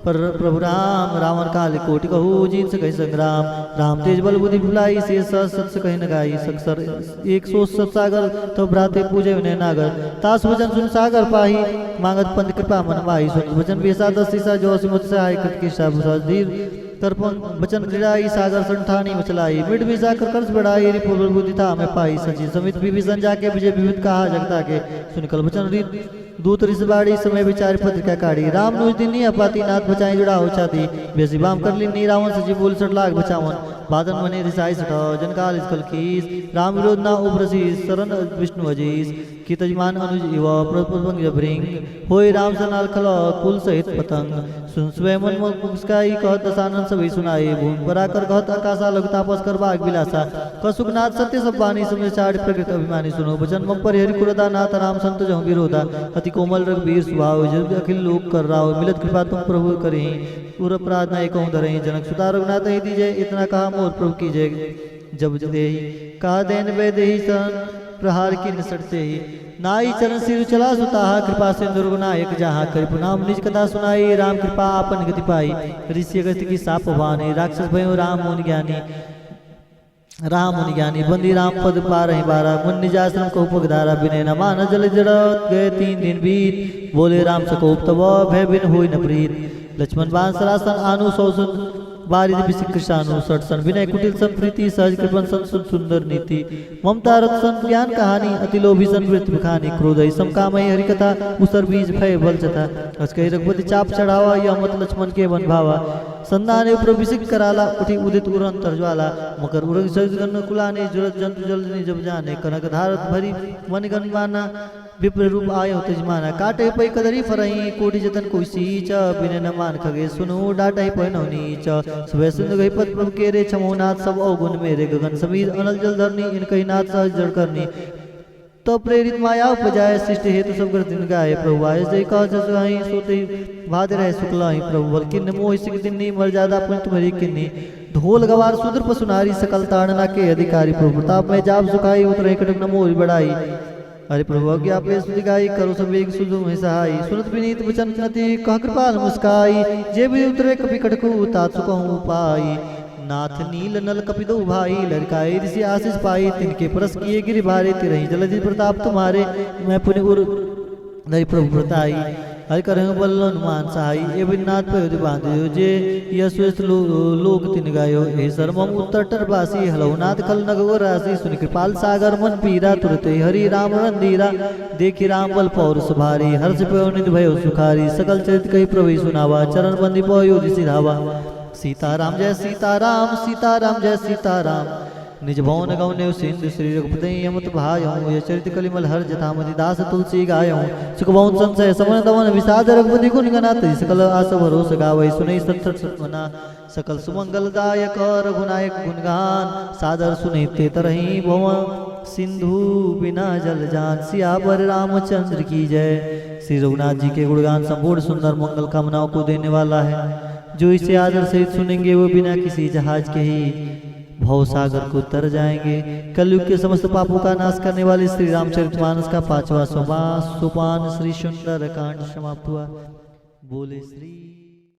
पर प्रभु राम रावण काल कोटि कहू जीत से कही संग्राम राम तेज बल बुद्धि भुलाई से सत से कही न गाई सक्षर 100 सब सागर तो भ्राते पूजे विनय नागर तास वचन सुन सागर पाही मांगत पंथ कृपा मन माही सुन वचन बेसा दसी सा जो सिमुत से आय कट की शाबुसा धीर तर्पण वचन क्रीड़ाई सागर संठानी मचलाई मिट भी जाकर कर्ज बढ़ाई रिपुर बुद्धि था मैं पाई सची समित विभीषण जाके विजय विविध कहा जगता के सुनकल वचन रीत दूत रिसबाड़ी समय विचार पत्रिका काढ़ी राम नुज दिनी अपाती नाथ बचाई जुड़ा हो चाती बेसी बाम कर ली रावण सजी बोल 60 लाख बचावन बादन मने रिसाई सठो जनकाल इसकल कीस राम विरोध ना उब्रसी शरण विष्णु अजीस की तजमान अनुज युवा प्रपंग जबरिंग होय राम सनाल खलो कुल सहित पतंग सुन स्वयं मन मुस्काई कहत दसानंद सभी सुनाई भूमि पराकर कहत आकाशा लघु तापस कर बाग विलासा कसुकनाथ सत्य सब बानी समय चाड़ प्रकृत अभिमानी सुनो वचन मम पर हरि कुरदा नाथ राम संत जहु विरोधा अति कोमल रघुवीर स्वभाव जब अखिल लोक कर राव मिलत कृपा तुम प्रभु करे पूर अपराध न कहूँ धरे जनक सुता रघुनाथ ही दीजिए इतना कहा मोर प्रभु कीजिए जब दे कहा देन वे दे प्रहार की निसटते ही नाई चरण सिर चला सुताहा कृपा से दुर्गुनायक जहाँ कर नाम निज कथा सुनाई राम कृपा आपन गति पाई ऋषि अगस्त्य की साप भानी राक्षस भयो राम मुनि ज्ञानी बंदी राम पद पारहि बारा मुन निजाश्रम को उपधारा बिने न मान जल जड़त गए 3 दिन बीत बोले राम सकोप तब भय बिन हुई न प्रीत लक्ष्मण बाण सरासन आनु सौसन बारिद बिसिक कृषानु सटसन विनय कुटिल संप्रीति सहज कृपन सन सुंदर नीति ममता रत सन ज्ञान कहानी अति लोभी सन वृत्ति बिखानी क्रोधई समकामई हरि कथा उसर बीज भय बल चथा अजकई रघुपति चाप चढ़ावा यह मत लक्ष्मण के वन भावा संदाने उपर बिसिक कराला उठी उदित उरन तरज्वाला मकर उरग सजगन कुलाने जुरत जंतु जलनी जब जाने कनक धारत भरी मन गण माना विप्र रूप आयो तेजमाना काटे पै कदरी फरही कोटि जतन कोई सीच बिने न मान खगे सुनो डाटै पै नीच सुबह सिंधु गई पद प्रभु के रे छमोनाथ सब अवगुण मेरे गगन समीर अनल जल धरनी इनकई नाथ सहज जड़ करनी तो प्रेरित माया उपजाए सृष्टि हेतु सब कर दिन गाए प्रभु आय जय कह जसहि सोते भाद रहे शुक्लाहि प्रभु बल किन्न मोहि सिक दिन्नी मर्यादा पुन तुम्हारी किन्नी ढोल गवार सुदर पसुनारी सकल ताड़ना के अधिकारी प्रभु प्रताप में जाप सुखाई उतरे कटक न मोहि बढ़ाई अरे प्रभु अज्ञा पे सुदिगाई करो सब एक सुधु में सहाय सुनत विनीत वचन नति कह कृपाल मुस्काई जे भी उतरे कपि कटकु तात सुकहु पाई नाथ नील नल कपिदो भाई लड़काई ऋषि आशीष पाई तिनके परस किए गिरि भारे तिरहि जलधि प्रताप तुम्हारे मैं पुण्य उर धरि प्रभु प्रताई हरि करहु बल्लन मान सहाई एवं नाथ पे बांधो जे यश्वेत लोक तिन गायो हे सर्वम उत्तर टरबासी हलौ नाथ खल नगो राशि सुनि कृपाल सागर मन पीरा तुरते हरि राम रंधीरा देखि राम बल पौर सुभारी हर्ष पयो निध भयो सुखारी सकल चरित कही प्रभु सुनावा चरण बंदी पयो दिसि धावा सीताराम जय सीताराम सीताराम जय सीताराम निज भवन गौने सिंधु श्री रघुपति यमत भायौ ये चरित कलिमल हर जथामति दास तुलसी गायौ सुख भवन संशय समन दमन विषाद रघुपति गुण गनात सकल आस भरोस गावै सुनै सत्सत सत्मना सकल सुमंगल दायक रघुनायक गुणगान सादर सुनै ते तरहि भव सिंधु बिना जल जान सियावर रामचंद्र की जय। श्री रघुनाथ जी के गुणगान संपूर्ण सुंदर मंगल कामनाओं को देने वाला है। जो इसे आदर सहित सुनेंगे वो बिना किसी जहाज के ही भव सागर को तर जाएंगे। कलयुग के समस्त पापों का नाश करने वाले श्री रामचरितमानस का 5वां सोपान श्री सुंदर कांड समाप्त हुआ। बोले श्री